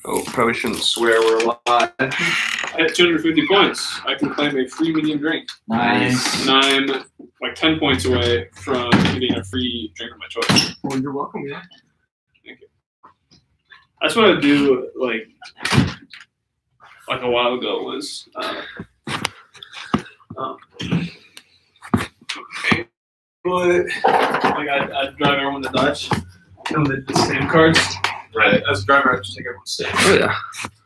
Oh, probably shouldn't swear. We're live. I had 250 points. I can claim a free medium drink. Nice. And I'm like 10 points away from getting a free drink of my choice. Well, you're welcome. Yeah. Thank you. That's what I do like a while ago was but like I'd drive everyone to Dutch and the same cards. Right. As a driver, I just take everyone's stamp. Oh yeah.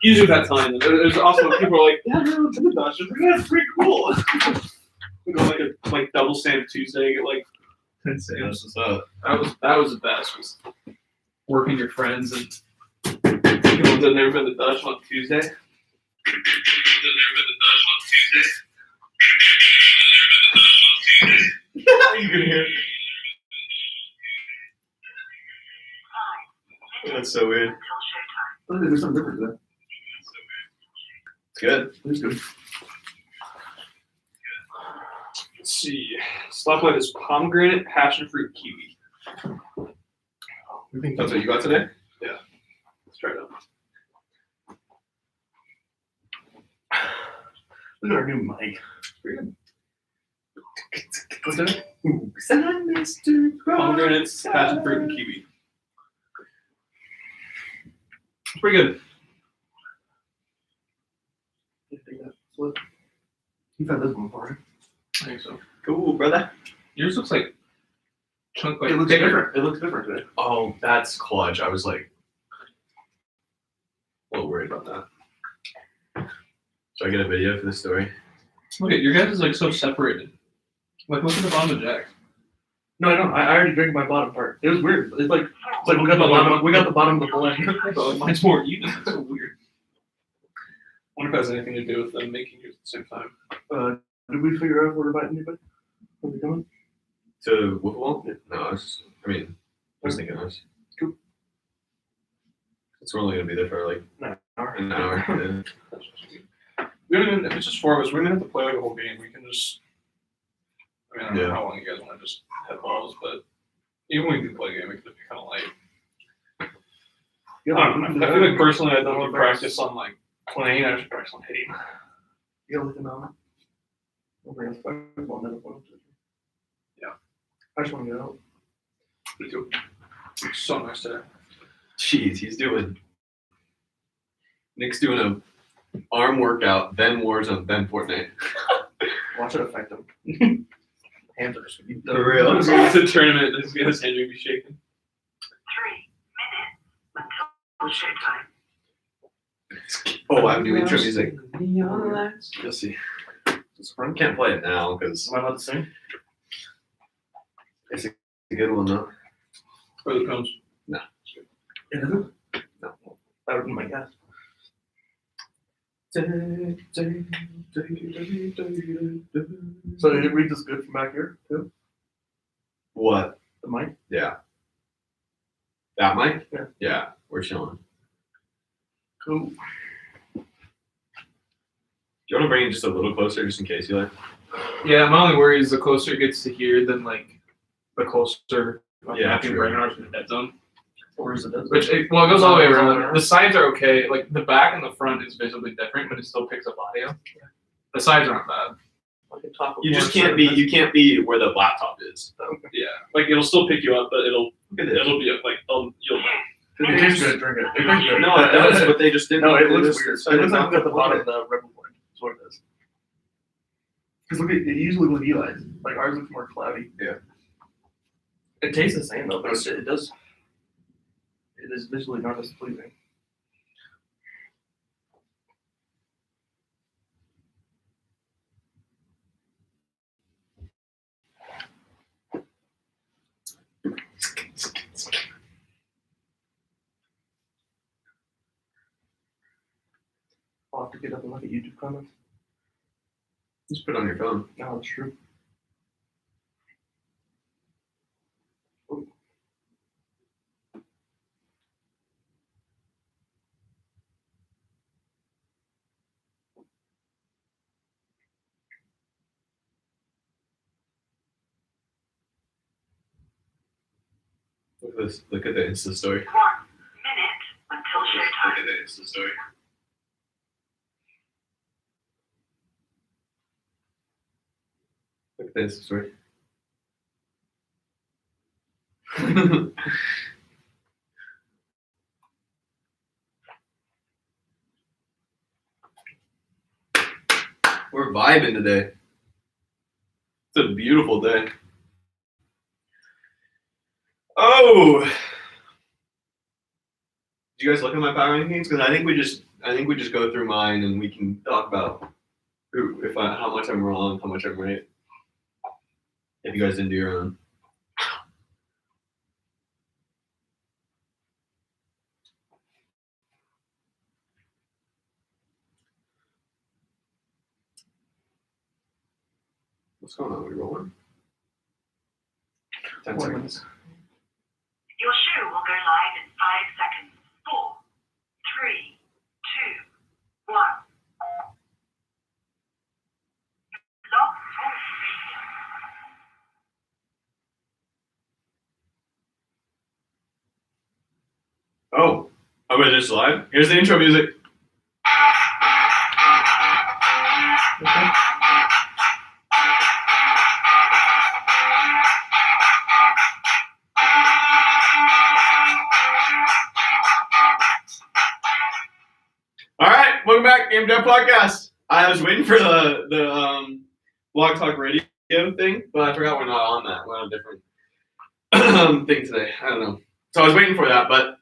Usually at that time, there's also people are like, yeah, I've never been to Dutch. I'm like, yeah, it's pretty cool. We go like double stamp Tuesday, get like 10 stamps. That was the best. Was working your friends and people that have never been to Dutch on Tuesday. You can hear it. That's so weird. There's some difference there. It's good. It's good. Let's see. Stoplight is pomegranate, passion fruit, kiwi. We think That's what you got today? Yeah. Let's try it out. Look at our new mic. What's that? Mr. Pomegranate, passion fruit, and kiwi. It's pretty good. You've had this one before, right? I think so. Cool, brother. Yours looks like chunk like It looks bigger. different. It looks different today. Oh, that's clutch. I was like a little worried about that. Should I get a video for this story? Look at your guys is like so separated. Like look at the bottom of Jack's. No, I don't. I already drank my bottom part. It was weird. It's like we got the bottom. We got the bottom of the blend. But like mine's more even. It's so weird. I wonder if it has anything to do with them making it at the same time. Did we figure out where to buy anybody? Where we going? To Wiffle Ball? No, I was thinking this. Cool. It's only gonna be there for like An hour. an hour. Yeah. We don't even, if it's just 4 of us, we don't have to play like a whole game. We can just. I mean, I don't know Yeah. how long you guys want to just head balls, but even when we do play a game, it could be kind of light. Yeah, I don't know. I feel like personally, I don't want to practice on like playing. I should practice on hitting. You gotta look at them. We'll bring us back one minute. Yeah. I just want to get out. Me too. It's so nice today. Jeez, Nick's doing a arm workout, then Warzone, then Fortnite. Watch it affect them. Hands are just For real? He's going to the tournament. His hand will be shaking. 3 minutes until shake time. Oh, I have new intro music. You'll see. I can't play it now because Am I allowed to sing? it's a good one though. For the cones. It isn't? No. That would be my guess. So did it read this good from back here too? What? The mic? Yeah. That mic? Yeah. Yeah, we're chilling. Cool. Do you want to bring it just a little closer, just in case you like? Yeah, my only worry is the closer it gets to here, then like the closer. Yeah, I can true. bring ours to the dead zone. Or is it this? Which it goes all the way around. The sides are okay. Like the back and the front is visibly different, but it still picks up audio. The sides aren't bad. Like a top of You just one can't side be. of You can't be where the laptop is. Yeah, like it'll still pick you up, but it'll Look at this. be like you'll. this. It tastes good. Drink it. It tastes good. No, it does, but they just didn't. No, it they looks just weird. It decided looks like not we got to the bottom put of the Rebel blend. That's what it is. Because look at it usually with Eli's. Like ours looks more cloudy. Yeah. It tastes the same though, but it does. It is visually not as pleasing. I'll have to get up and look at YouTube comments. Just put it on your phone. No, that's true. Look at this. Look at the Insta story. 1 minute until Showtime. Look at this, sorry. Look at this, sorry. We're vibing today. It's a beautiful day. Oh, did you guys look at my power rankings? Because I think we just go through mine and we can talk about how much I'm wrong, how much I'm right. If you guys didn't do your own. What's going on? We rolling? 10 seconds. Your show will go live in 5 seconds. 4, 3, 2, 1. Log Voice Radio. Oh, I'm gonna do this live. Here's the intro music. All right, welcome back, Game Dev Podcast. I was waiting for the Blog Talk Radio thing, but I forgot we're not on that. We're on a different thing today. I don't know. So I was waiting for that, but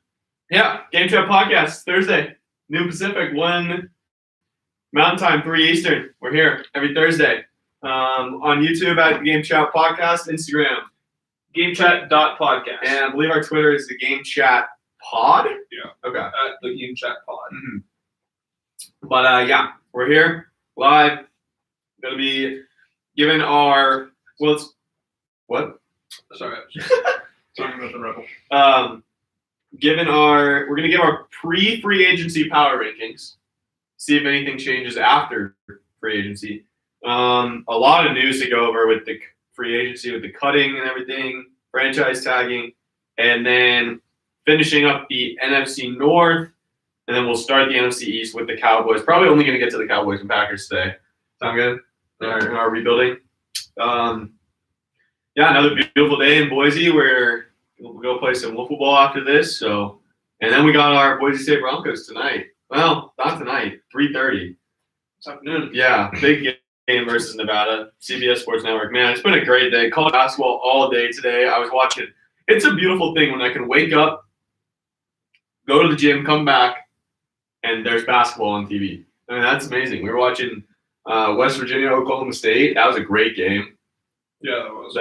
yeah, Game Dev Podcast Thursday, noon Pacific, 1 Mountain Time, 3 Eastern. We're here every Thursday on YouTube at Game Chat Podcast, Instagram, GameChat.podcast. and I believe our Twitter is the Game Chat Pod. Yeah. Okay. At the Game Chat Pod. Mm-hmm. But yeah, we're here live. Gonna be giving our what? Sorry, I was just talking about the Rebel. We're gonna give our pre-free agency power rankings. See if anything changes after free agency. A lot of news to go over with the free agency, with the cutting and everything, franchise tagging, and then finishing up the NFC North. And then we'll start the NFC East with the Cowboys. Probably only going to get to the Cowboys and Packers today. Sound good? In our rebuilding. Yeah, another beautiful day in Boise where we'll go play some wiffle ball after this. So, and then we got our Boise State Broncos tonight. Well, not tonight. 3:30. It's afternoon. Yeah, big game versus Nevada. CBS Sports Network. Man, it's been a great day. College basketball all day today. I was watching. It's a beautiful thing when I can wake up, go to the gym, come back, and there's basketball on TV. I mean, that's amazing. We were watching West Virginia, Oklahoma State. That was a great game. Yeah, that was.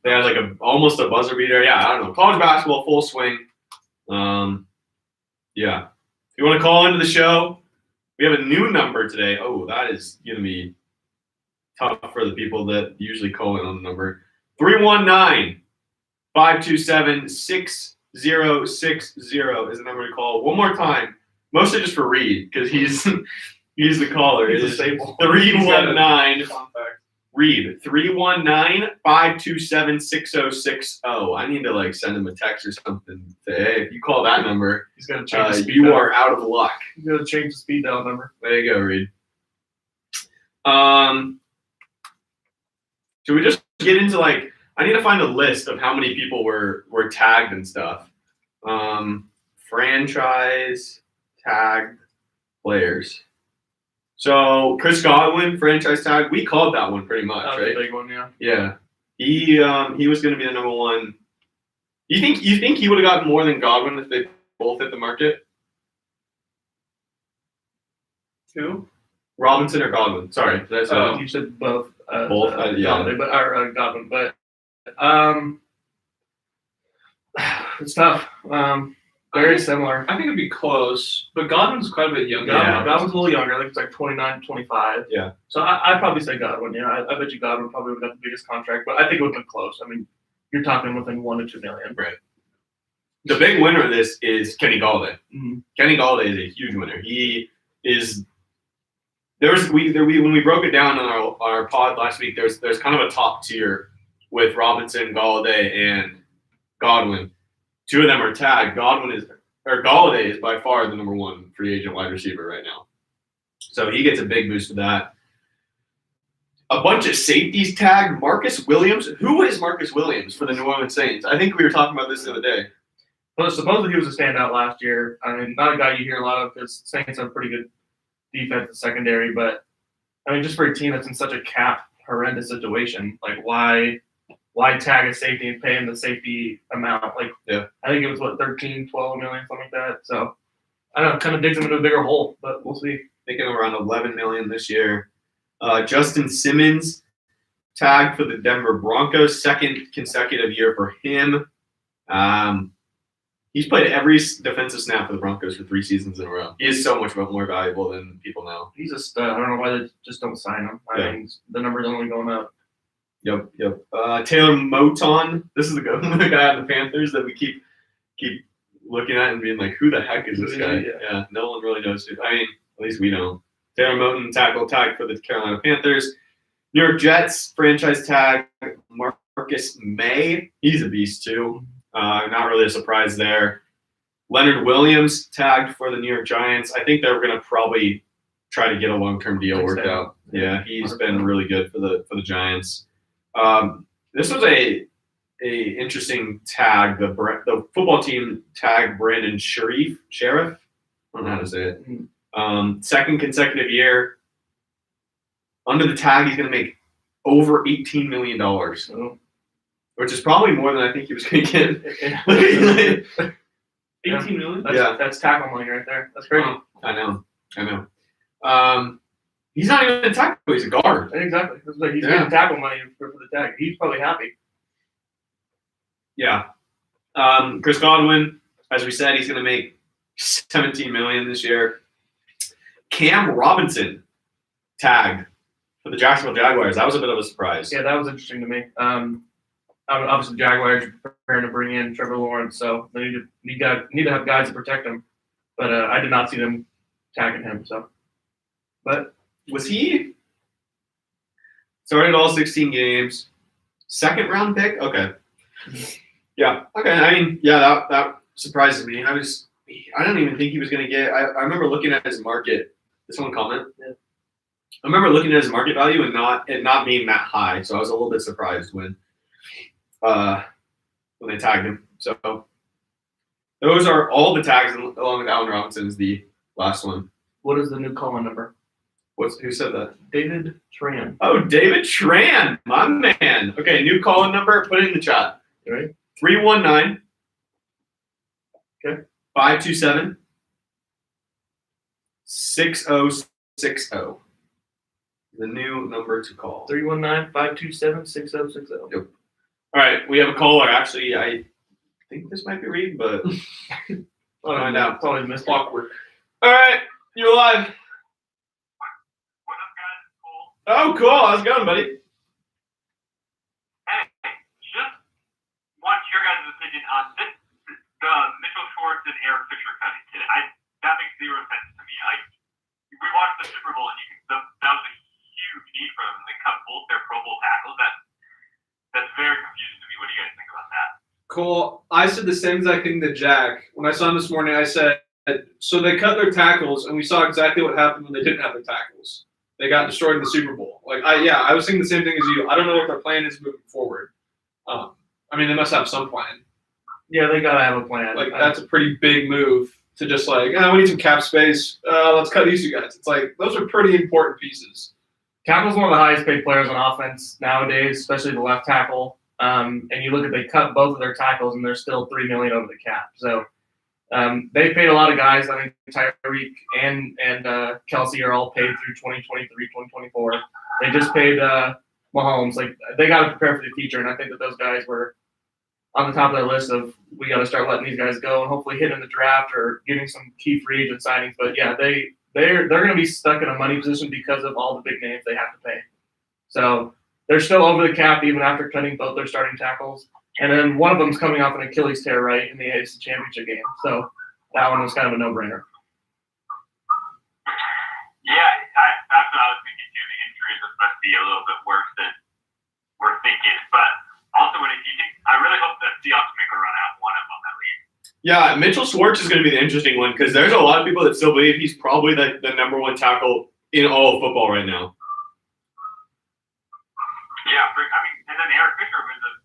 They had like almost a buzzer beater. Yeah, I don't know. College basketball, full swing. Yeah. If you want to call into the show, we have a new number today. Oh, that is going to be tough for the people that usually call in on the number. 319-527-6060 is the number to call. One more time. Mostly just for Reed, because he's the caller. He's It's disabled. 319 Contact. Reed 319-527-6060. I need to like send him a text or something. Say, hey, if you call that number, He's gonna change the speed you dial. are out of luck. He's gonna change the speed dial number. There you go, Reed. Should we just get into like? I need to find a list of how many people were tagged and stuff. Franchise tagged players. So Chris Godwin, franchise tag. We called that one pretty much, That was right? a big one, yeah. Yeah. He was going to be the number one. You think he would have gotten more than Godwin if they both hit the market? Who? Robinson or Godwin? Sorry, did I say that? You said both. Both, yeah. Godwin, but it's tough. Very similar. I think it'd be close, but Godwin's quite a bit younger. Yeah. Godwin's a little younger. I think it's like 29, 25. Yeah. So I'd probably say Godwin. Yeah, I bet you Godwin probably would have got the biggest contract, but I think it would have been close. I mean, you're talking within 1 to 2 million. Right. The big winner of this is Kenny Galladay. Mm-hmm. Kenny Galladay is a huge winner. He is. When we broke it down on our pod last week, there's kind of a top tier with Robinson, Galladay, and Godwin. 2 of them are tagged. Godwin is or Galladay is by far the number one free agent wide receiver right now. So he gets a big boost with that. A bunch of safeties tagged. Marcus Williams. Who is Marcus Williams for the New Orleans Saints? I think we were talking about this the other day. Well, supposedly he was a standout last year. I mean, not a guy you hear a lot of because Saints have pretty good defense and secondary, but I mean, just for a team that's in such a cap horrendous situation, like why tag a safety and pay him the safety amount? Like, Yeah. I think it was what 13, 12 million, something like that. So I don't know, kind of digs him into a bigger hole, but we'll see. Thinking around 11 million this year. Justin Simmons tagged for the Denver Broncos, second consecutive year for him. He's played every defensive snap for the Broncos for 3 seasons in a row. He is so much more valuable than people know. He's a stud. I don't know why they just don't sign him. I mean, the number's only going up. Yep. Taylor Moton. This is the guy on the Panthers that we keep looking at and being like, who the heck is this guy? Yeah, no one really knows who. I mean, at least we don't. Taylor Moton tag for the Carolina Panthers. New York Jets franchise tag Marcus May. He's a beast too. Not really a surprise there. Leonard Williams tagged for the New York Giants. I think they're going to probably try to get a long-term deal worked out. Yeah, he's been really good for the Giants. This was a interesting tag. The football team tagged Brandon Sheriff. I don't know how to say it. Second consecutive year. Under the tag, he's going to make over $18 million. Which is probably more than I think he was going to get. 18 million? That's tackle money right there. That's crazy. I know. He's not even a tackle. He's a guard. Exactly. That's like he's getting tackle money for the tag. He's probably happy. Yeah. Chris Godwin, as we said, he's going to make $17 million this year. Cam Robinson tagged for the Jacksonville Jaguars. That was a bit of a surprise. Yeah, that was interesting to me. Obviously, Jaguars are preparing to bring in Trevor Lawrence, so they need to have guys to protect him. But I did not see them tagging him. So, but was he started all 16 games? Second round pick? Okay. Yeah. Okay. I mean, yeah, that surprises me. I don't even think he was going to get. I remember looking at his market. This one comment. Yeah. I remember looking at his market value and not being that high, so I was a little bit surprised when they tagged him. So those are all the tags along with Allen Robinson is the last one. What is the new call number? Who said that? David Tran. Oh, David Tran, my man. Okay, new call number. Put it in the chat. You ready? 319. Okay. 527. 6060. The new number to call. 319-527-6060. Yep. All right, we have a caller. Actually, I think this might be Reed, but find out. Probably missed Awkward. All right, you're live. What up, guys? Cool. Oh, cool. How's it going, buddy? Hey, just want your guys' opinion on this. The Mitchell Schwartz and Eric Fisher cutting today. That makes zero sense to me. We watched the Super Bowl, and that was a huge need for them. They cut both their Pro Bowl tackles. That's very confusing to me. What do you guys think about that? Cool. I said the same exact thing to Jack. When I saw him this morning, I said, so they cut their tackles, and we saw exactly what happened when they didn't have their tackles. They got destroyed in the Super Bowl. I was thinking the same thing as you. I don't know what their plan is moving forward. I mean, they must have some plan. Yeah, they gotta have a plan. That's a pretty big move to just we need some cap space. Let's cut these two guys. It's those are pretty important pieces. Tackle's one of the highest paid players on offense nowadays, especially the left tackle. And you look at they cut both of their tackles, and they're still $3 million over the cap. So they paid a lot of guys. I think Tyreek and Kelsey are all paid through 2023, 2024. They just paid Mahomes. They got to prepare for the future, and I think that those guys were on the top of that list of we got to start letting these guys go and hopefully hit in the draft or getting some key free agent signings. But yeah, they're going to be stuck in a money position because of all the big names they have to pay. So they're still over the cap even after cutting both their starting tackles. And then one of them's coming off an Achilles tear right in the AFC Championship game. So that one was kind of a no-brainer. Yeah, that's what I was thinking too. The injuries must be a little bit worse than we're thinking. But also, I really hope that Seahawks make a run out one of them at least. Yeah, Mitchell Schwartz is going to be the interesting one because there's a lot of people that still believe he's probably the number one tackle in all of football right now. Yeah, I mean, and then Eric Fisher was an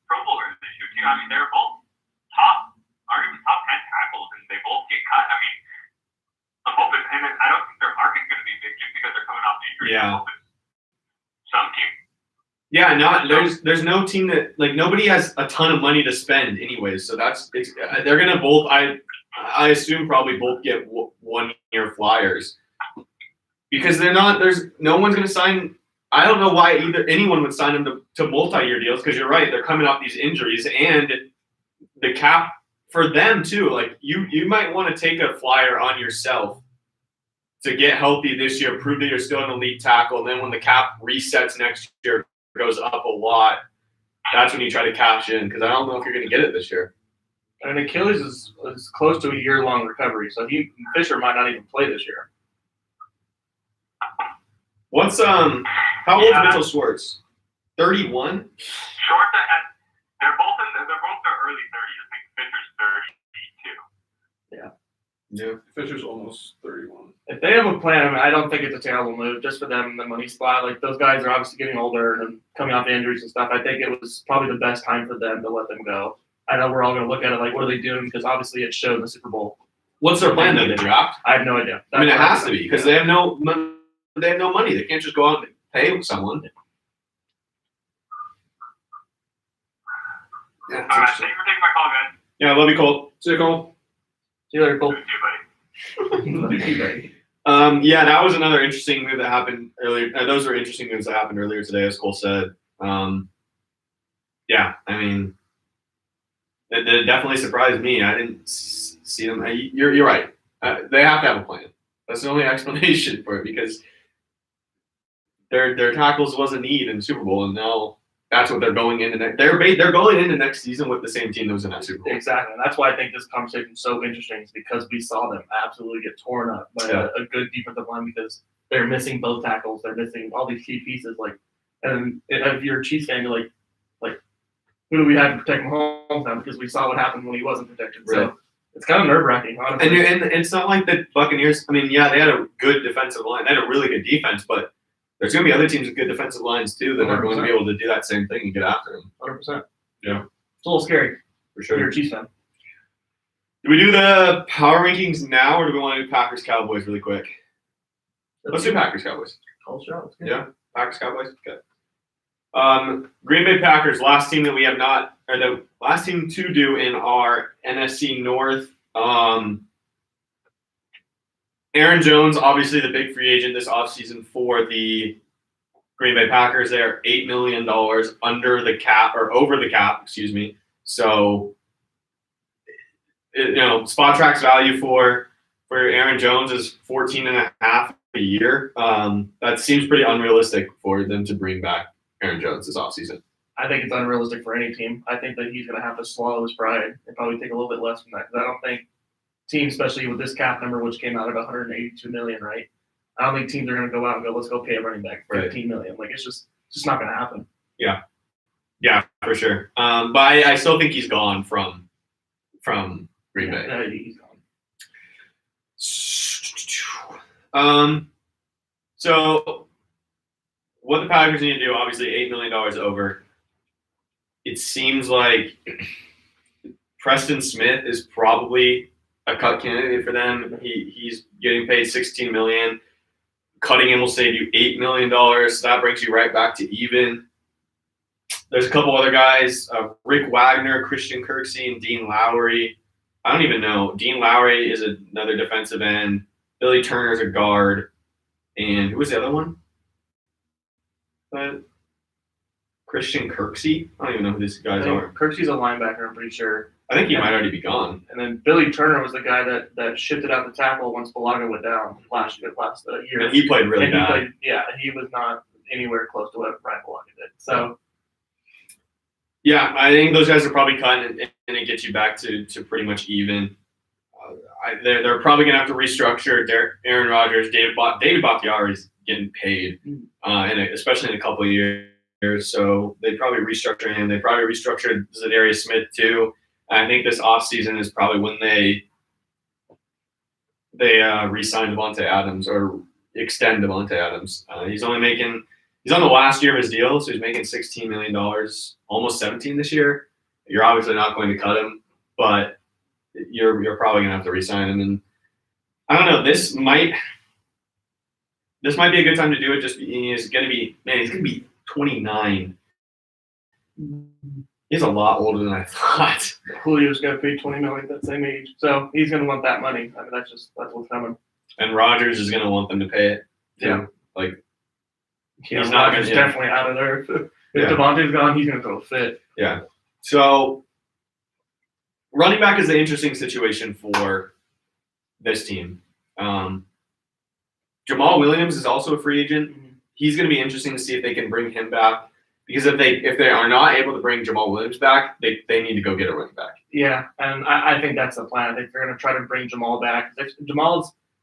Pro Bowler this year too. I mean, they're both arguably top 10 tackles, and they both get cut. I mean, I'm hoping, and then I don't think their market's going to be big just because they're coming off injury. Yeah. I'm hoping some team. Yeah, there's no team that like nobody has a ton of money to spend anyways. So they're gonna both I assume probably both get 1 year flyers because there's no one's gonna sign. I don't know why anyone would sign them to multi-year deals because you're right, they're coming off these injuries and the cap for them too. Like you might want to take a flyer on yourself to get healthy this year, prove that you're still an elite tackle, and then when the cap resets next year, goes up a lot, that's when you try to cash in because I don't know if you're going to get it this year. And Achilles is close to a year-long recovery, so Fisher might not even play this year. What's how old is Mitchell Schwartz? 31. Short, they're both their early 30s. I think Fisher's 32. Yeah. Fisher's almost 31. If they have a plan, I mean, I don't think it's a terrible move just for them in the money spot. Like those guys are obviously getting older and coming off injuries and stuff. I think it was probably the best time for them to let them go. I know we're all going to look at it like, what are they doing? Because obviously it showed in the Super Bowl. What's their plan though? The draft? I have no idea. I mean, it has to be because they have no money. They can't just go out and pay someone. Yeah, All right, thank you for taking my call, guys. yeah, I love you, Cole. See you, Cole. See you later, Cole. See you, buddy. Yeah, that was another interesting move that happened earlier. Those were interesting moves that happened earlier today, as Cole said. Yeah, I mean, it definitely surprised me. I didn't see them. You're right. They have to have a plan. That's the only explanation for it because their tackles was a need in the Super Bowl, and now that's what they're going into. They're going into next season with the same team that was in that Super Bowl. Exactly. And that's why I think this conversation is so interesting is because we saw them absolutely get torn up by a good defensive line because they're missing both tackles. They're missing all these key pieces. And if you're a Chiefs fan, you're like, who do we have to protect Mahomes now? Because we saw what happened when he wasn't protected. Right. So it's kind of nerve-wracking, honestly. And it's not like the Buccaneers. I mean, yeah, they had a good defensive line. They had a really good defense, but there's going to be other teams with good defensive lines too that are going to be able to do that same thing and get after them. 100%. Yeah. It's a little scary For if you're sure. a Chiefs fan. Do we do the power rankings now, or do we want to do Packers Cowboys really quick? Let's do Packers Cowboys. Yeah, Packers Cowboys. Okay. Green Bay Packers, last team that we have not, or the last team to do in our NFC North. Aaron Jones, obviously the big free agent this offseason for the Green Bay Packers. They're $8 million under the cap, or over the cap, excuse me. So, Spot Track's value for Aaron Jones is 14.5 a year. That seems pretty unrealistic for them to bring back Aaron Jones this offseason. I think it's unrealistic for any team. I think that he's going to have to swallow his pride and probably take a little bit less from that. Because I don't think teams, especially with this cap number, which came out at $182 million, right? I don't think teams are going to go out and go, let's go pay a running back $15 million. Like, it's just not going to happen. Yeah, for sure. But I still think he's gone from Green Bay. Yeah, he's gone. So what the Packers need to do, obviously $8 million over. It seems like Preston Smith is probably a cut candidate for them. He's getting paid $16 million. Cutting him will save you $8 million. So that brings you right back to even. There's a couple other guys, Rick Wagner, Christian Kirksey, and Dean Lowry. I don't even know. Dean Lowry is another defensive end. Billy Turner's a guard. And who was the other one? Christian Kirksey? I don't even know who these guys are. Kirksey's a linebacker, I'm pretty sure. I think he might already be gone. And then Billy Turner was the guy that shifted out the tackle once Bulaga went down last year. And he played really bad. He was not anywhere close to what Ryan Bulaga did. So, yeah, I think those guys are probably cut, and it gets you back to pretty much even. They're probably going to have to restructure Aaron Rodgers. David Bakhtiari is getting paid, especially in a couple of years. So they probably restructure him. They probably restructured Zadarius Smith too. And I think this offseason is probably when they re-sign Devontae Adams or extend Devontae Adams. He's on the last year of his deal, so he's making $16 million, almost 17 this year. You're obviously not going to cut him, but you're probably gonna have to re-sign him. And I don't know, this might be a good time to do it. He's gonna be 29. He's a lot older than I thought. Julio's got paid $20 million at that same age, so he's going to want that money. I mean, that's what's coming. And Rodgers is gonna want them to pay it too. Yeah. Like He's not Rodgers gonna- yeah. definitely out of there. If Yeah. Devontae's gone, he's going to throw a fit. Yeah. So running back is an interesting situation for this team. Jamal Williams is also a free agent. He's going to be interesting to see if they can bring him back, because if they are not able to bring Jamal Williams back, they need to go get a running back. Yeah, and I think that's the plan. I think they're going to try to bring Jamal back.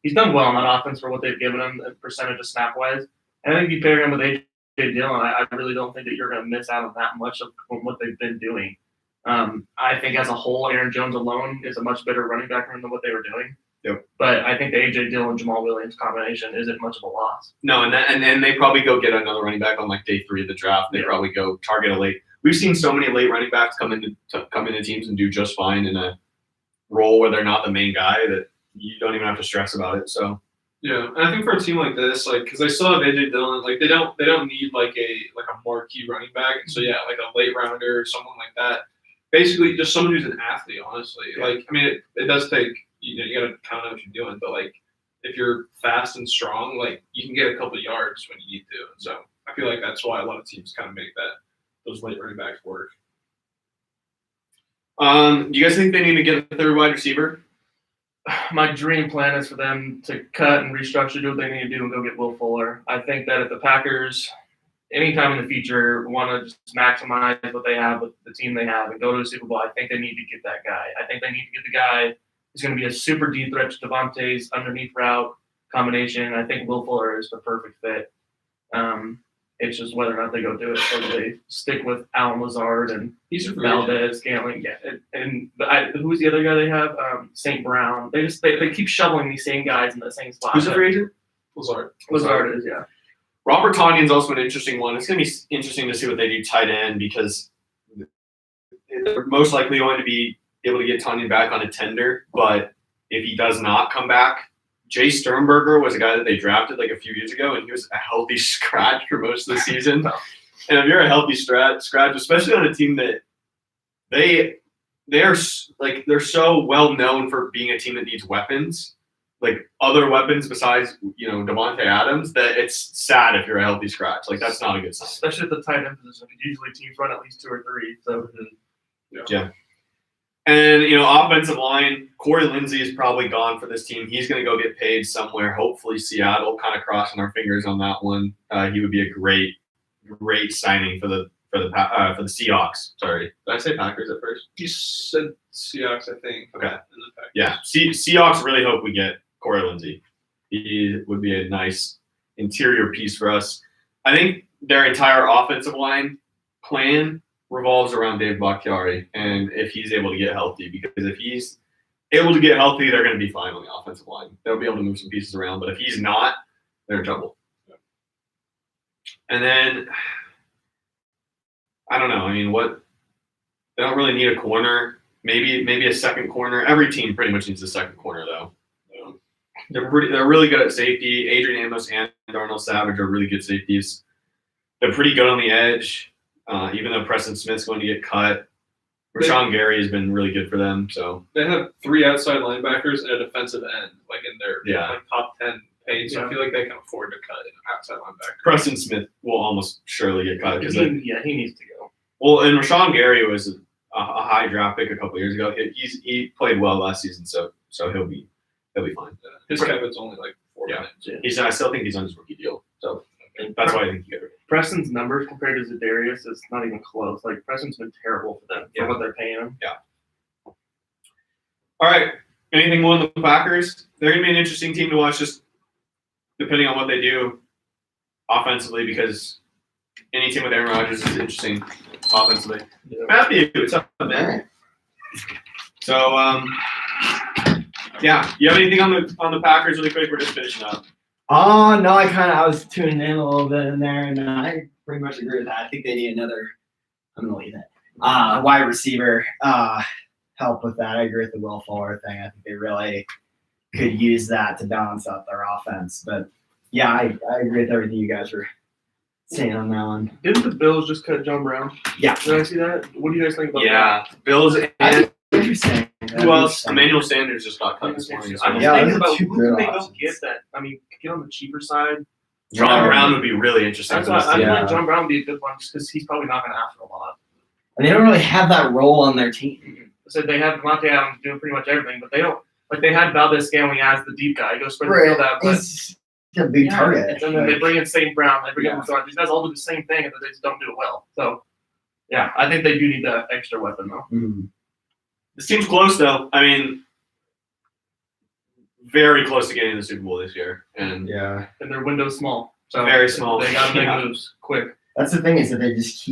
He's done well on that offense for what they've given him, the percentage of snap wise. And I think if you pair him with A.J. Dillon, I really don't think that you're going to miss out on that much of what they've been doing. I think as a whole, Aaron Jones alone is a much better running back than what they were doing. Yep. But I think the A.J. Dillon Jamal Williams combination isn't much of a loss. No, and then they probably go get another running back on like day 3 of the draft. They probably go target a late. We've seen so many late running backs come into teams and do just fine in a role where they're not the main guy, that you don't even have to stress about it. So Yeah, and I think for a team like this, like, because they still have AJ Dillon, like they don't need like a marquee running back. And so yeah, like a late rounder or someone like that. Basically, just someone who's an athlete. Honestly, like I mean, it does take you got to kind of know what you're doing, but like if you're fast and strong, like you can get a couple of yards when you need to. And so I feel like that's why a lot of teams kind of make those late running backs work. do you guys think they need to get a third wide receiver? My dream plan is for them to cut and restructure, do what they need to do, and go get Will Fuller. I think that if the Packers, anytime in the future, want to just maximize what they have with the team they have and go to the Super Bowl, I think they need to get that guy. I think they need to get the guy who's going to be a super deep threat to Devontae's underneath route combination. I think Will Fuller is the perfect fit. It's just whether or not they go do it, or they stick with Alan Lazard and He's a free agent. Valdez, Scantling, who's the other guy they have? St. Brown. They keep shoveling these same guys in the same spot. Who's the free agent? Lazard is, yeah. Robert Tonyan's also an interesting one. It's going to be interesting to see what they do tight end, because they're most likely going to be able to get Tonyan back on a tender. But if he does not come back, Jay Sternberger was a guy that they drafted like a few years ago, and he was a healthy scratch for most of the season. And if you're a healthy scratch, especially on a team that they're so well known for being a team that needs weapons, like other weapons besides Devontae Adams, that it's sad if you're a healthy scratch. Like that's not a good sign. Especially at the tight end position. Usually teams run at least 2 or 3. So Yeah. And, offensive line, Corey Lindsey is probably gone for this team. He's going to go get paid somewhere, hopefully Seattle, kind of crossing our fingers on that one. He would be a great signing for the Seahawks. Sorry. Did I say Packers at first? You said Seahawks, I think. Okay. In the Packers. Yeah. Seahawks really hope we get Corey Lindsey. He would be a nice interior piece for us. I think their entire offensive line plan revolves around Dave Bakhtiari, and if he's able to get healthy, because if he's able to get healthy, they're going to be fine on the offensive line. They'll be able to move some pieces around, but if he's not, they're in trouble. And then, I don't know. I mean, they don't really need a corner. Maybe a second corner. Every team pretty much needs a second corner, though. They're really good at safety. Adrian Amos and Darnell Savage are really good safeties. They're pretty good on the edge. Even though Preston Smith's going to get cut, Rashawn Gary has been really good for them. So they have 3 outside linebackers and a defensive end, like in their top 10 paid. So I feel like they can afford to cut an outside linebacker. Preston Smith will almost surely get cut because he needs to go. Well, and Rashawn Gary was a high draft pick a couple years ago. He played well last season, so he'll be fine. His cap is only like 4 minutes. I still think he's on his rookie deal, so that's why I think he got it. Preston's numbers compared to Za'Darius is not even close. Like Preston's been terrible for them for what they're paying him. Yeah. All right. Anything more on the Packers? They're going to be an interesting team to watch, just depending on what they do offensively, because any team with Aaron Rodgers is interesting offensively. Yeah. Matthew, what's up, man? So yeah, you have anything on the Packers really quick? We're just finishing up. Oh no, I was tuning in a little bit in there, and I pretty much agree with that. I think they need another. I'm gonna leave it. Wide receiver help with that. I agree with the Will Fuller thing. I think they really could use that to balance out their offense. But yeah, I agree with everything you guys were saying on that one. Didn't the Bills just cut John Brown? Yeah. Did I see that? What do you guys think about Yeah, Bills I and think interesting. who else? Emmanuel Sanders just got cut this morning. I'm just Yeah, thinking those are about two who good can they go options. get that. I mean, get on the cheaper side. John Brown would be really interesting. That's for why this I team. feel Yeah. like John Brown would be a good one just because he's probably not going to ask for a lot. And they don't really have that role on their team. So they have Devontae Adams doing pretty much everything, but they don't. Like they had Valdez Scantling as the deep guy. He goes spread the field out, but He's a big target. and then they bring in St. Brown. They bring Yeah. in Lazard. These guys all do the same thing, and they just don't do it well. So, yeah, I think they do need that extra weapon though. Mm. This team's close though. I mean, very close to getting the Super Bowl this year, and Yeah. And their window's small, so Very small. They got to make Yeah. moves quick. That's the thing is that they just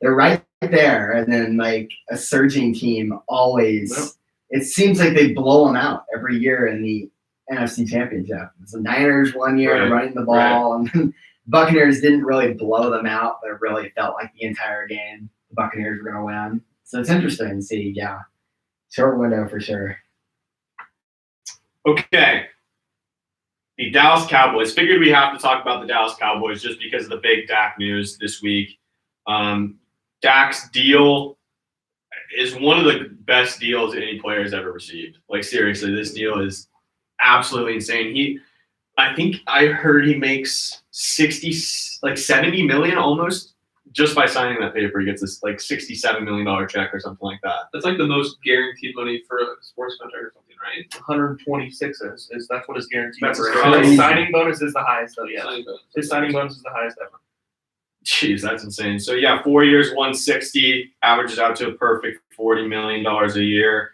they're right there, and then like a surging team always. Yep. It seems like they blow them out every year in the NFC Championship. It's the Niners one year Right. running the ball, and then Buccaneers didn't really blow them out, but it really felt like the entire game the Buccaneers were going to win. So it's interesting to see. Yeah, short window for sure. okay. The Dallas Cowboys. Figured we have to talk about the Dallas Cowboys just because of the big Dak news this week. Dak's deal is one of the best deals any player has ever received. Like seriously, this deal is absolutely insane. I think I heard he makes 70 million almost just by signing that paper. He gets this like $67 million check or something like that. That's like the most guaranteed money for a sports contract or something, right? 126 is that's what his guarantee That's ever crazy. is. His signing bonus is the highest though. Yeah, Signing bonus. his signing bonus is the highest ever. Jeez, that's insane. So yeah, 4 years, 160, averages out to a perfect $40 million a year.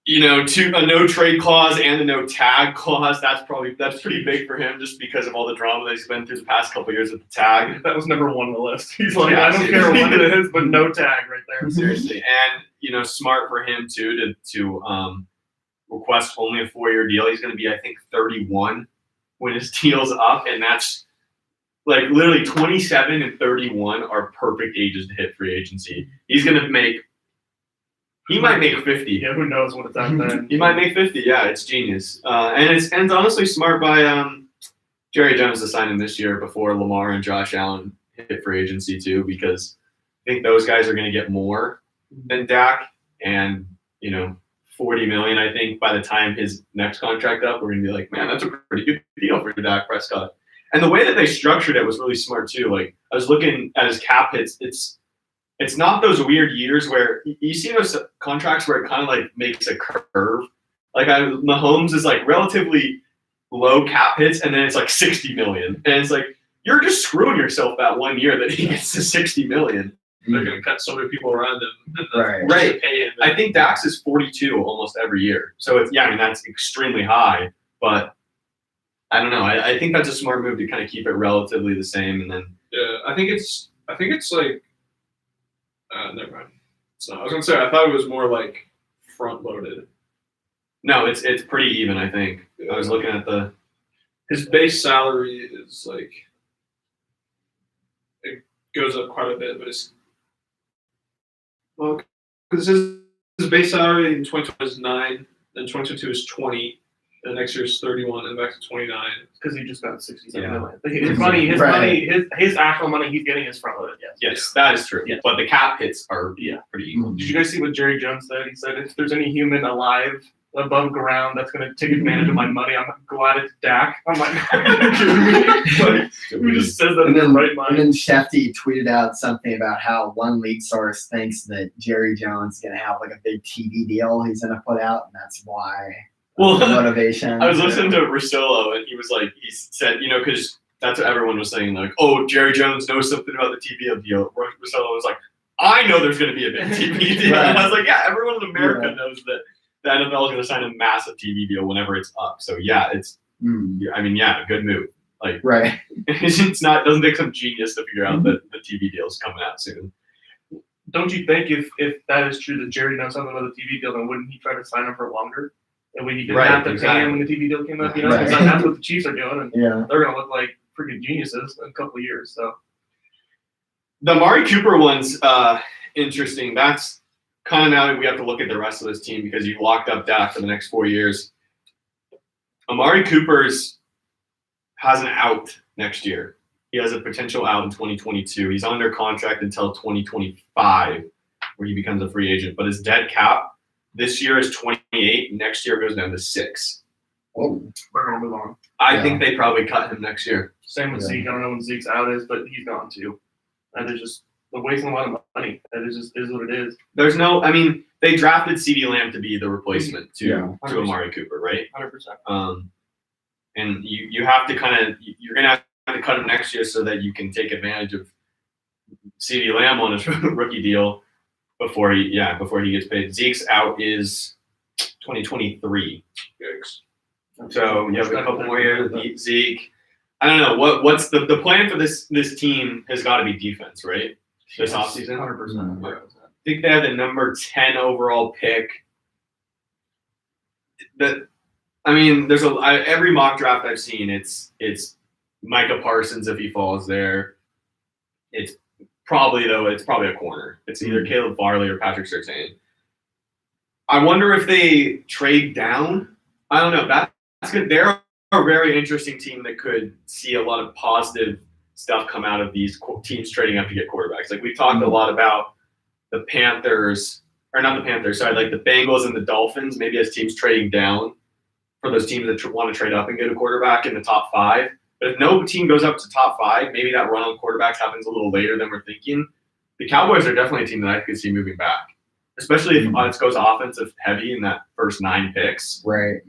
You know, a no trade clause and a no tag clause. That's pretty big for him just because of all the drama that he's been through the past couple of years with the tag. That was number one on the list. He's like, Yeah, I don't care what it is, but no tag right there. Seriously, and smart for him too to request only a 4-year deal. He's going to be, I think, 31 when his deal's up, and that's like literally 27 and 31 are perfect ages to hit free agency. He's going to make. He might make 50. Yeah, who knows what it's at then? He might make 50. Yeah, it's genius. And it's honestly smart by Jerry Jones to sign him this year before Lamar and Josh Allen hit free agency too, because I think those guys are going to get more than Dak, and 40 million. I think by the time his next contract up, we're going to be like, man, that's a pretty good deal for Dak Prescott. And the way that they structured it was really smart too. Like I was looking at his cap hits. It's not those weird years where you see those contracts where it kind of like makes a curve. Like Mahomes is like relatively low cap hits, and then it's like 60 million, and it's like you're just screwing yourself that 1 year that he gets to 60 million. They're going to cut so many people around him. Right. Right. To pay him. I think Dax is 42 almost every year, so it's that's extremely high. But I don't know. I think that's a smart move to kind of keep it relatively the same, and then Yeah, I think it's like. Never mind. So I was gonna say I thought it was more like front loaded. no, it's pretty even. I think I was looking at the. His base salary is like it goes up quite a bit, but it's because his base salary in 2020 is 9, then 2022 is 20, then next year is 31, and back to 29. Because he just got 67 Yeah. million. His money, Right. his actual money he's getting is front loaded. Yes. Yes, that is true. Yeah. But the cap hits are Yeah. pretty equal. Did you guys see what Jerry Jones said? He said, if there's any human alive above ground that's going to take advantage of my money, I'm glad it's Dak. I'm like, like who just says that in And their then, right and mind? then Shefty tweeted out something about how one league source thinks that Jerry Jones is going to have like a big TV deal he's going to put out, and that's why. Well, the motivation. I was listening to Russillo, and he said, because that's what everyone was saying, like, oh, Jerry Jones knows something about the TV deal. Russillo was like, I know there's going to be a big TV deal. Right. And I was like, yeah, everyone in America Yeah. knows that the NFL is going to sign a massive TV deal whenever it's up. So yeah, good move. Like, Right. doesn't take some genius to figure out that the TV deal is coming out soon. don't you think if that is true that Jerry knows something about the TV deal, then wouldn't he try to sign him for longer? And when he didn't Right, have to pay exactly. him when the TV deal came up, you know, Right. because that's what the Chiefs are doing, and Yeah. they're gonna look like freaking geniuses in a couple of years. So The Amari Cooper one's interesting. That's kind of now we have to look at the rest of this team because you locked up Dak for the next 4 years. Amari Cooper's has an out next year. He has a potential out in 2022. He's under contract until 2025, where he becomes a free agent. But his dead cap this year is 28. Next year goes down to 6. Oh, we're gonna move on. I think they probably cut him next year. Same with Yeah. Zeke. I don't know when Zeke's out is, but he's gone too. And they're wasting a lot of money. And it just is what it is. There's no. I mean, they drafted CeeDee Lamb to be the replacement to Yeah. to Amari Cooper, right? 100%. And you have to kind of you're gonna have to cut him next year so that you can take advantage of CeeDee Lamb on his rookie deal before he gets paid. Zeke's out is 2023. So you have a couple more years with Zeke. I don't know what's the plan for this team has got to be defense, right? This offseason. 100%. I think they have the number 10 overall pick. There's every mock draft I've seen. It's Micah Parsons if he falls there. It's probably a corner. It's either Caleb Farley or Patrick Surtain. I wonder if they trade down. I don't know. That's good. They're a very interesting team that could see a lot of positive stuff come out of these teams trading up to get quarterbacks. Like we've talked a lot about the Panthers, or not the Panthers, sorry, like the Bengals and the Dolphins, maybe as teams trading down for those teams that want to trade up and get a quarterback in the top 5. But if no team goes up to top 5, maybe that run on quarterbacks happens a little later than we're thinking. The Cowboys are definitely a team that I could see moving back, especially if it goes offensive heavy in that first 9 picks. right.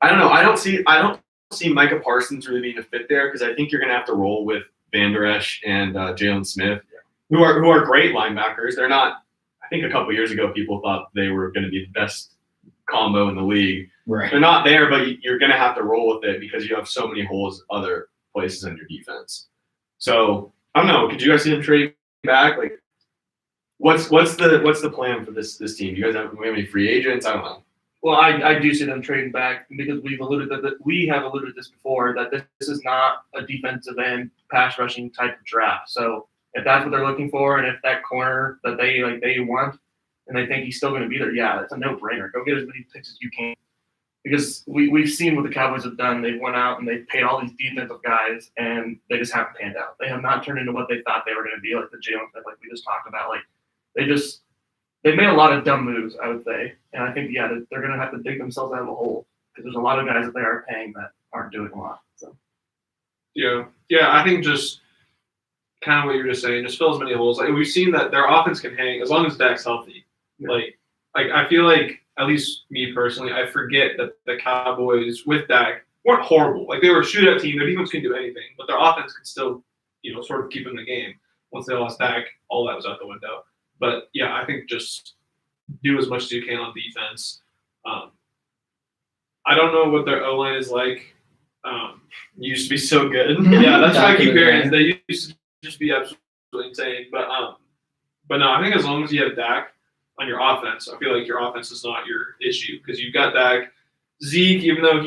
I don't know. I don't see Micah Parsons really being a fit there because I think you're going to have to roll with Van Der Esch and Jalen Smith, who are great linebackers. They're not. I think a couple years ago people thought they were going to be the best combo in the league. Right. They're not there, but you're going to have to roll with it because you have so many holes other places in your defense. So I don't know. Could you guys see them trade back? Like, what's the plan for this team? Do you guys have any free agents? I don't know. Well, I do see them trading back because we have alluded this before that this is not a defensive end pass rushing type of draft. So if that's what they're looking for, and if that corner that they want, and they think he's still going to be there, yeah, it's a no-brainer. Go get as many picks as you can, because we've seen what the Cowboys have done. They've went out and they've paid all these defensive guys, and they just haven't panned out. They have not turned into what they thought they were going to be, like the Jalen Smith, like we just talked about. Like they made a lot of dumb moves, I would say, and I think they're going to have to dig themselves out of a hole because there's a lot of guys that they are paying that aren't doing a lot. So Yeah, I think just kind of what you were just saying, just fill as many holes. Like we've seen that their offense can hang as long as Dak's healthy. Yeah. Like I feel like, at least me personally, I forget that the Cowboys with Dak weren't horrible. Like they were a shootout team. Their defense couldn't do anything, but their offense could still, sort of keep them in the game. Once they lost Dak, all that was out the window. But yeah, I think just do as much as you can on defense. I don't know what their O-line is like. Used to be so good. Yeah, that's what I Back in keep the hearing. day. They used to just be absolutely insane. But no, I think as long as you have Dak on your offense, I feel like your offense is not your issue because you've got Dak. Zeke, even though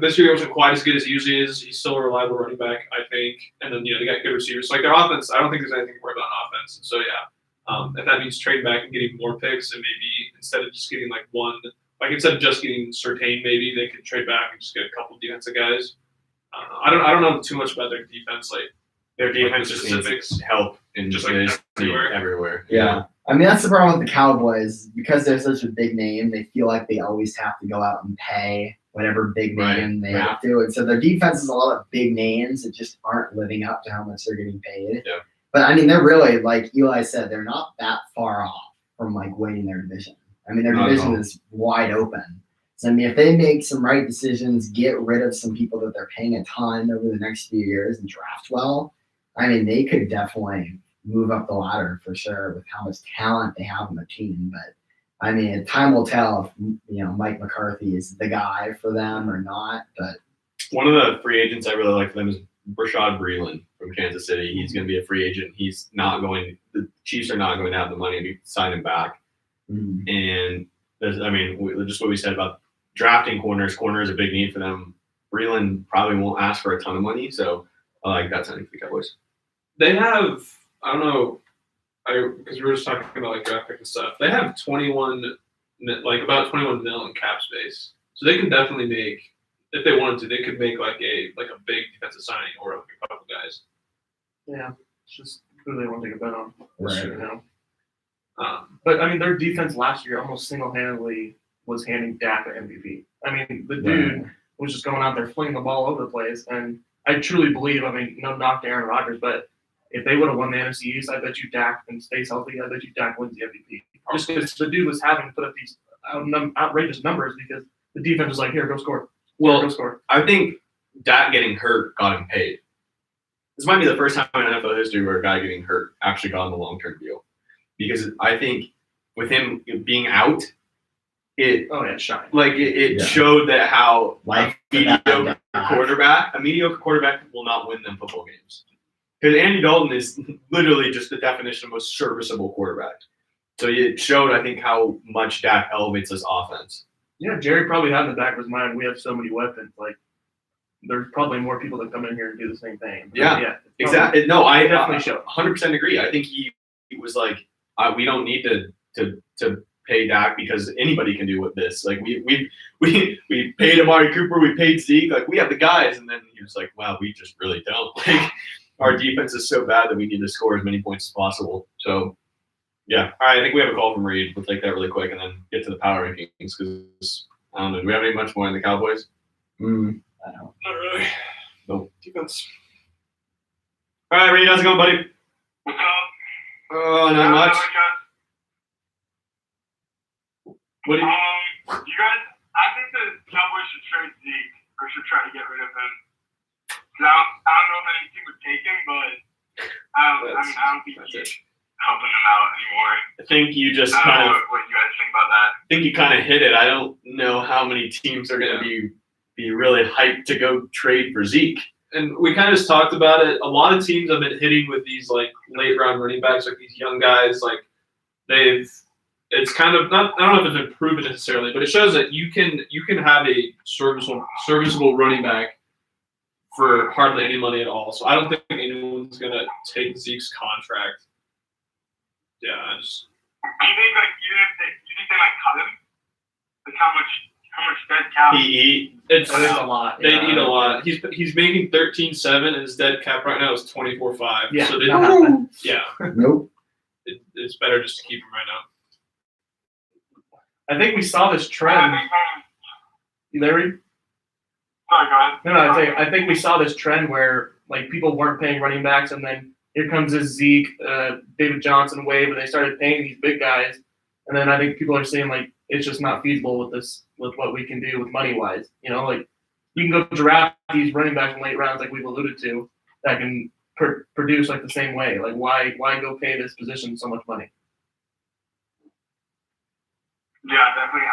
this year wasn't quite as good as he usually is, he's still a reliable running back, I think. And then they got good receivers. So, like their offense, I don't think there's anything to worry about on offense. And so yeah, if that means trading back and getting more picks, and maybe instead of just getting like one, like instead of just getting Surtain, maybe they could trade back and just get a couple defensive guys. I don't know too much about their defense, like Their defense the just specifics. needs help in Just, just like, everywhere. everywhere. Yeah. I mean, that's the problem with the Cowboys. Because they're such a big name, they feel like they always have to go out and pay whatever big name they have to. And so their defense is a lot of big names that just aren't living up to how much they're getting paid. Yeah. But, I mean, they're really, like Eli said, they're not that far off from, like, winning their division. I mean, their Not at division all. is wide open. So, I mean, if they make some right decisions, get rid of some people that they're paying a ton over the next few years and draft well, I mean, they could definitely move up the ladder for sure with how much talent they have on the team. But I mean, time will tell if Mike McCarthy is the guy for them or not. But One of the free agents I really like for them is Brashad Breeland from Kansas City. He's going to be a free agent. He's not going. The Chiefs are not going to have the money to sign him back. Mhm. And just what we said about drafting corners. Corner is a big need for them. Breeland probably won't ask for a ton of money, so I like that signing for the Cowboys. They have, I don't know, because we were just talking about like draft pick and stuff. They have about 21 mil in cap space, so they can definitely make, if they wanted to, they could make like a big defensive signing or a couple guys. Yeah, it's just who they want to take a bet on. Right. You know? But I mean, their defense last year almost single-handedly was handing Dak an MVP. I mean, the dude was just going out there flinging the ball over the place, and I truly believe. I mean, no knock to Aaron Rodgers, but if they would have won the NFC East, I bet you Dak and stays healthy. I bet you Dak wins the MVP. Just because the dude was having to put up these outrageous numbers because the defense was like, here, go score. Well, Go score. I think Dak getting hurt got him paid. This might be the first time in NFL history where a guy getting hurt actually got him a long-term deal. Because I think with him being out, it shine. showed that how Like a mediocre quarterback will not win them football games. Because Andy Dalton is literally just the definition of a serviceable quarterback. So it showed, I think, how much Dak elevates this offense. Yeah, Jerry probably had in the back of his mind, we have so many weapons. Like, there's probably more people that come in here and do the same thing. Yeah, exactly. No, I definitely show. 100% agree. I think he was like, we don't need to pay Dak because anybody can do with this. Like we paid Amari Cooper, we paid Zeke, like we have the guys, and then he was like, wow, we just really don't. Like our defense is so bad that we need to score as many points as possible. So yeah, all right. I think we have a call from Reed. We'll take that really quick and then get to the power rankings because I don't know. Do we have any much more in the Cowboys? I don't. Not really. No. Defense. All right, Reed, how's it going, buddy? What's up? Oh, not much. What do you? You guys, I think the Cowboys should trade Zeke or should try to get rid of him. 'Cause I don't know if any team would take him, but I don't think he's helping them out anymore. I think you just I kind don't of. know what you guys think about that. I think you kind of hit it. I don't know how many teams are going to be really hyped to go trade for Zeke. And we kind of just talked about it. A lot of teams have been hitting with these like late round running backs, like these young guys. Like it's kind of not. I don't know if it's been proven necessarily, but it shows that you can have a serviceable running back for hardly any money at all. So I don't think anyone's gonna take Zeke's contract. Yeah, I just. Do you think they might cut him? Like how much dead cap? It's That is a lot. They yeah. need a lot. He's making 13.7 and his dead cap right now is 24.5. Yeah. So Nope. it's better just to keep him right now. I think we saw this trend. You there, Reed? Sorry, go ahead. No, I think we saw this trend where like people weren't paying running backs, and then here comes this Zeke, David Johnson wave, and they started paying these big guys, and then I think people are saying like it's just not feasible with what we can do with money wise. You know, like you can go draft these running backs in late rounds, like we've alluded to, that can produce like the same way. Like why go pay this position so much money? Yeah, definitely.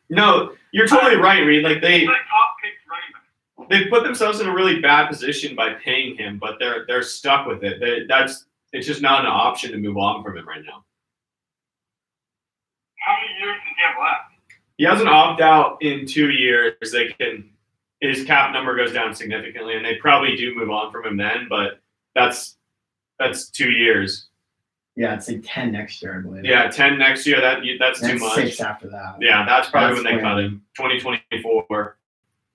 No, you're totally right, Reed. Like He's like top pick running back. they put themselves in a really bad position by paying him, but they're stuck with it. It's just not an option to move on from him right now. How many years does he have left? He has an opt out in 2 years. His cap number goes down significantly, and they probably do move on from him then. But that's 2 years. Yeah, it's like 10 next year, I believe. Yeah, 10 next year. That's too And much. 6 after that. Yeah, that's probably That's when they when- cut him. 2024.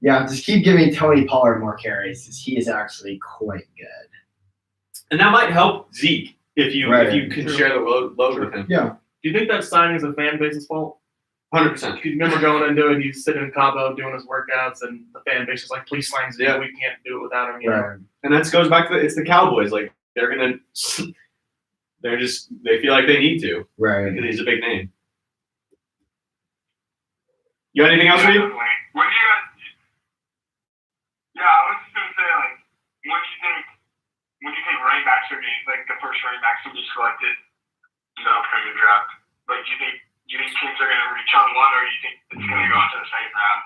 Yeah, just keep giving Tony Pollard more carries because he is actually quite good. And that might help Zeke if you can True. share the load with him. Yeah. Do you think that signing is the fan base's fault? 100%. You remember going into it, he's sitting in Cabo doing his workouts, and the fan base is like, please sign Zeke. Yeah. We can't do it without him. You know? Right. And that goes back to it's the Cowboys. Like they feel like they need to Right. because he's a big name. You got anything else, Reed? Definitely. When do you guys? Yeah, I was just gonna say like, when do you think running backs are being like the first running backs will be selected in the upcoming draft? Like, do you think teams are gonna reach on one, or do you think it's gonna go into the second round?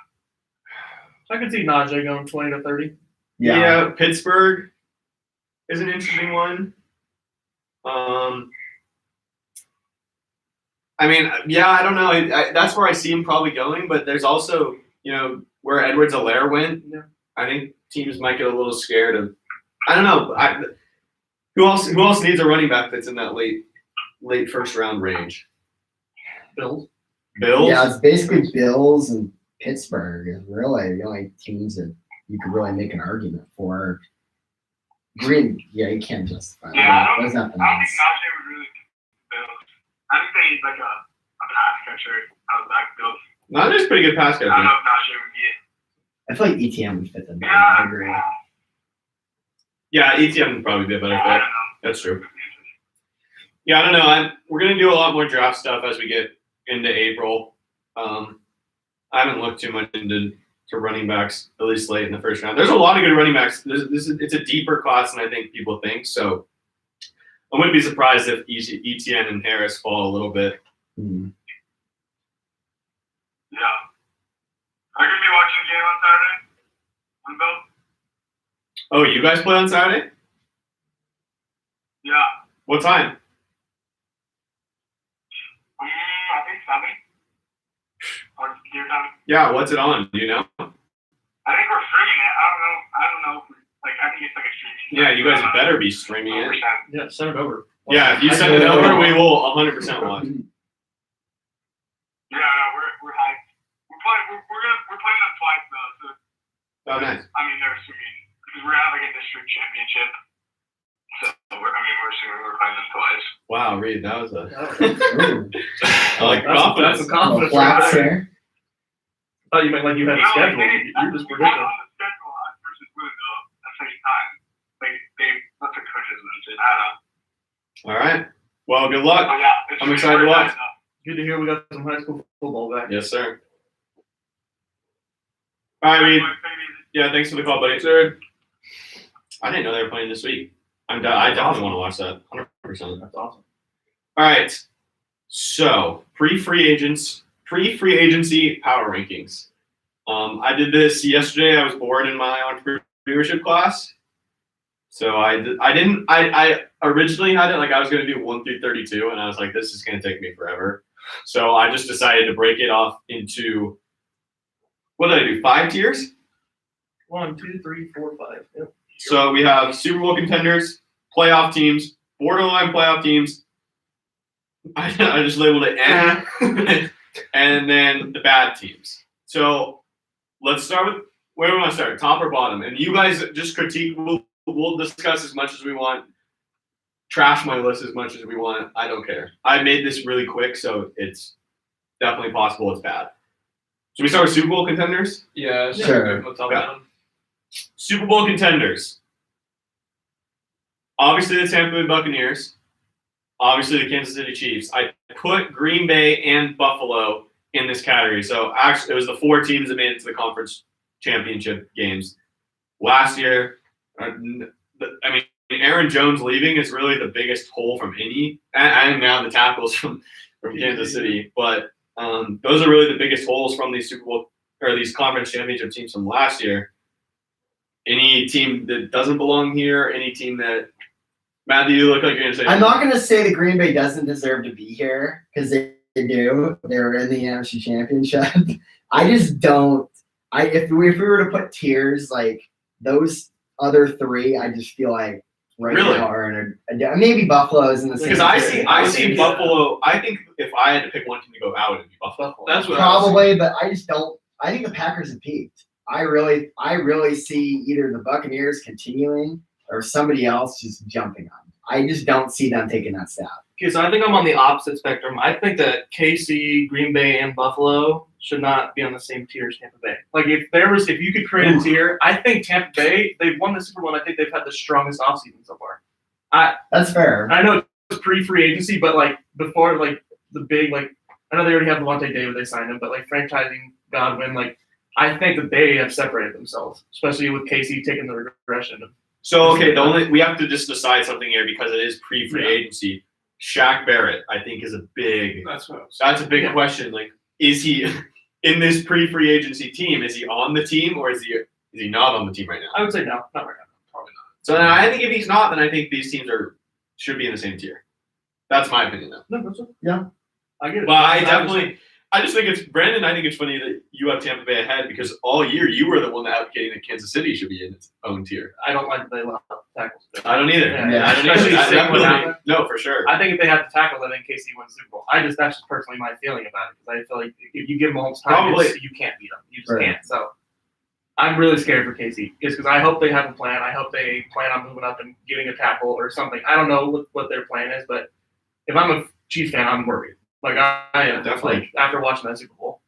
I could see Najee going 20 to 30. Yeah, Pittsburgh is an interesting one. I mean, yeah, I don't know. That's where I see him probably going, but there's also, where Edwards-Helaire went. Yeah. I think teams might get a little scared of. I don't know. Who else needs a running back that's in that late first round range? Bills. Bills. Yeah, it's basically Bills and Pittsburgh is really the only teams that you could really make an argument for. Green, yeah, you can't justify Yeah, that. There's nothing I don't else. think Najee would really Bills. I think they need like a pass catcher out of the backfield. Najee's pretty good pass I don't catcher. know if Najee would be it. I feel like ETN would fit them. better. Yeah, I agree. Yeah, ETN would probably be a better I fit. don't know. That's true. Yeah, I don't know. We're gonna do a lot more draft stuff as we get into April. I haven't looked too much into running backs, at least late in the first round. There's a lot of good running backs. It's a deeper class than I think people think. So I wouldn't be surprised if ETN and Harris fall a little bit. Hmm. Yeah. Are you gonna be watching the game on Saturday? On Bill? Oh, you guys play on Saturday? Yeah. What time? I think 7. Or your time. Yeah, what's it on? Do you know? I think we're streaming it. I don't know. I think it's like a streaming. Yeah, you guys better be streaming it. 100%. Yeah, send it over. Yeah, if you send it over, we will 100% watch. Yeah, no, we're hyped. We're playing them twice though. So Oh, nice. I mean, they're assuming because we're having a district championship. So we're assuming we're playing them twice. Wow, Reed, that was a Ooh. I like That's confidence. some confidence Little right flaps there. here. I thought you meant like you had a schedule. You're just We're predicting. on the schedule versus Louisville at the same time. That's a coaches mentioned. I don't know. All right. Well, good luck. But yeah, I'm excited to watch. Good to hear we got some high school football back. Yes, sir. All right, Reed. Yeah, thanks for the call, buddy. Sir. I didn't know they were playing this week. I definitely want to watch that. 100%. That's awesome. All right. So, pre-free agency power rankings. I did this yesterday. I was bored in my entrepreneurship class. So I originally had it like I was going to do 1 through 32, and I was like, this is going to take me forever. So I just decided to break it off into, what did I do, 5 tiers? 1, 2, 3, 4, 5. Yep. So we have Super Bowl contenders, playoff teams, borderline playoff teams. I just labeled it N, and then the bad teams. So let's start with, where do we want to start? Top or bottom? And you guys just critique. We'll discuss as much as we want. Trash my list as much as we want. I don't care. I made this really quick, so it's definitely possible it's bad. Should we start with Super Bowl contenders? Yeah, Sure. What's up, Yeah. man? Super Bowl contenders. Obviously the Tampa Bay Buccaneers. Obviously the Kansas City Chiefs. I put Green Bay and Buffalo in this category. So actually it was the 4 teams that made it to the conference championship games. Last year, I mean, Aaron Jones leaving is really the biggest hole from any, and now the tackles from Kansas City. But those are really the biggest holes from these Super Bowl or these conference championship teams from last year. Any team that doesn't belong here, any team that Matthew, you look like you're gonna say. I'm not going to say that Green Bay doesn't deserve to be here because they do. They were in the NFC Championship. I just don't. If we were to put tiers like those other 3, I just feel like Really? now are in a maybe Buffalo's in the same. Because I tier. see Buffalo. I think if I had to pick one team to go out, it'd be Buffalo. That's what Probably, but I just don't. I think the Packers have peaked. I really see either the Buccaneers continuing or somebody else just jumping on. I just don't see them taking that step. Okay, so I think I'm on the opposite spectrum. I think that KC, Green Bay, and Buffalo should not be on the same tier as Tampa Bay. Like if you could create a tier, I think Tampa Bay, they've won the Super Bowl and I think they've had the strongest offseason so far. That's fair. I know it's pre-free agency, but like before like the big I know they already have Devontae David, they signed him, but like franchising Godwin, I think that they have separated themselves, especially with KC taking the regression. So okay, we have to just decide something here because it is pre-free agency. Shaq Barrett, I think, is a big. That's what I was That's a big Yeah. question. Like, is he in this pre-free agency team? Is he on the team or is Is he not on the team right now? I would say no, not right now. Probably not. So then I think if he's not, then I think these teams should be in the same tier. That's my opinion, though. No, that's Yeah. I get it. But I just think it's Brandon. I think it's funny that you have Tampa Bay ahead because all year you were the one advocating that Kansas City should be in its own tier. I don't like that they allow tackles. I don't either. Yeah. I don't Especially either. seeing what happened. No, for sure. I think if they had to tackle, then KC wins Super Bowl. That's just personally my feeling about it because I feel like if you give Mahomes time, Probably. you can't beat them. You just Right. can't. So I'm really scared for KC just because I hope they have a plan. I hope they plan on moving up and getting a tackle or something. I don't know what their plan is, but if I'm a Chiefs fan, I'm worried. Like I am Definitely. like after watching that Super Bowl.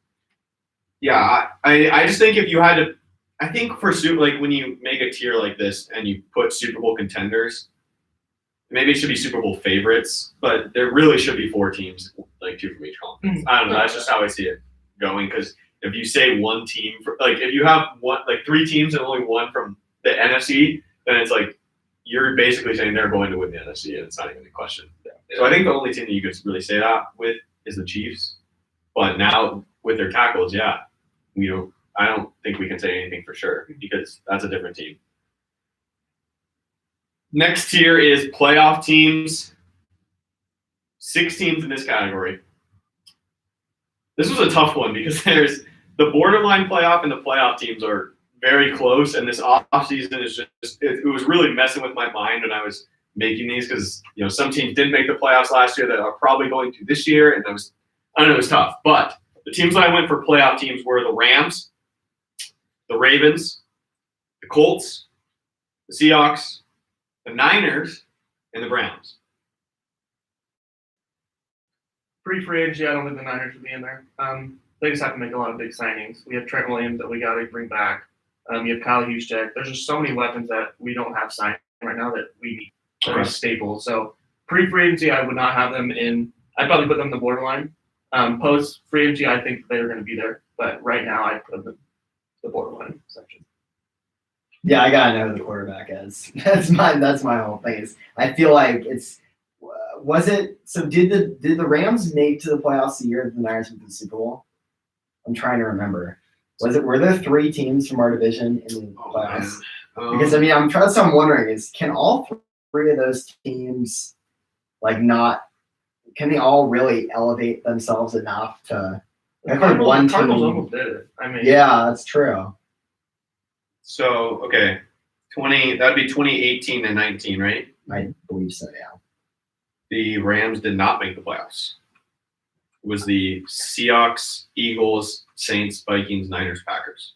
Yeah, I just think if you had to, I think for like when you make a tier like this and you put Super Bowl contenders, maybe it should be Super Bowl favorites, but there really should be 4 teams, like 2 from each conference. I don't know. That's just how I see it going. Because if you say one team, if you have 3 teams and only 1 from the NFC, then it's like you're basically saying they're going to win the NFC, and it's not even a question. So I think the only team that you could really say that with is the Chiefs. But now with their tackles, yeah, I don't think we can say anything for sure because that's a different team. Next tier is playoff teams. 6 teams in this category. This was a tough one because there's the borderline playoff and the playoff teams are very close, and this offseason is just it was really messing with my mind when I was making these because some teams didn't make the playoffs last year that are probably going to this year, and it was tough. But the teams that I went for playoff teams were the Rams, the Ravens, the Colts, the Seahawks, the Niners, and the Browns. Pre-free agency, I don't think the Niners should be in there. They just have to make a lot of big signings. We have Trent Williams that we got to bring back. You have Kyle Juszczyk. There's just so many weapons that we don't have signed right now that we need. That are staples. So pre-free agency, I would not have them in. I'd probably put them in the borderline. Post-free agency, I think they're going to be there. But right now, I'd put them in the borderline section. Yeah, I gotta know who the quarterback is. That's my whole thing. I feel like it's. Was it so? Did the Rams make to the playoffs the year that the Niners went to the Super Bowl? I'm trying to remember. Were there 3 teams from our division in the playoffs? Because I'm wondering can all 3 of those teams can they all really elevate themselves enough to? Cardinals almost did it. Yeah, that's true. So okay, that'd be 2018 and 19, right? I believe so. Yeah. The Rams did not make the playoffs. It was the Seahawks, Eagles, Saints, Vikings, Niners, Packers.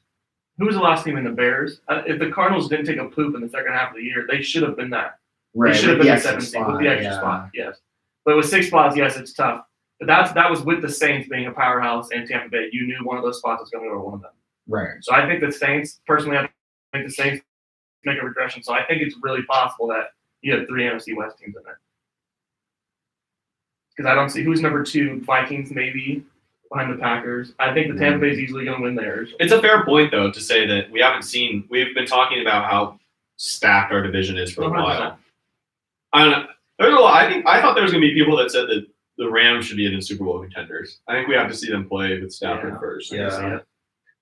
Who was the last team in the Bears? If the Cardinals didn't take a poop in the second half of the year, they should have been that. Right. They should have with been the the 7th seed with the extra yeah. spot. Yes, but with 6 spots, yes, it's tough. But that was with the Saints being a powerhouse and Tampa Bay. You knew one of those spots was going to go to one of them. Right. So I think the Saints, personally, I think the Saints make a regression. So I think it's really possible that you have 3 NFC West teams in there. Because I don't see who's number 2. Vikings maybe behind the Packers. I think the Tampa Bay is easily going to win theirs. It's a fair point though to say that we've been talking about how stacked our division is for a 100%. while. I don't know. There's a lot. I thought there was going to be people that said that the Rams should be in the Super Bowl contenders. I think we have to see them play with Stafford first. Yeah.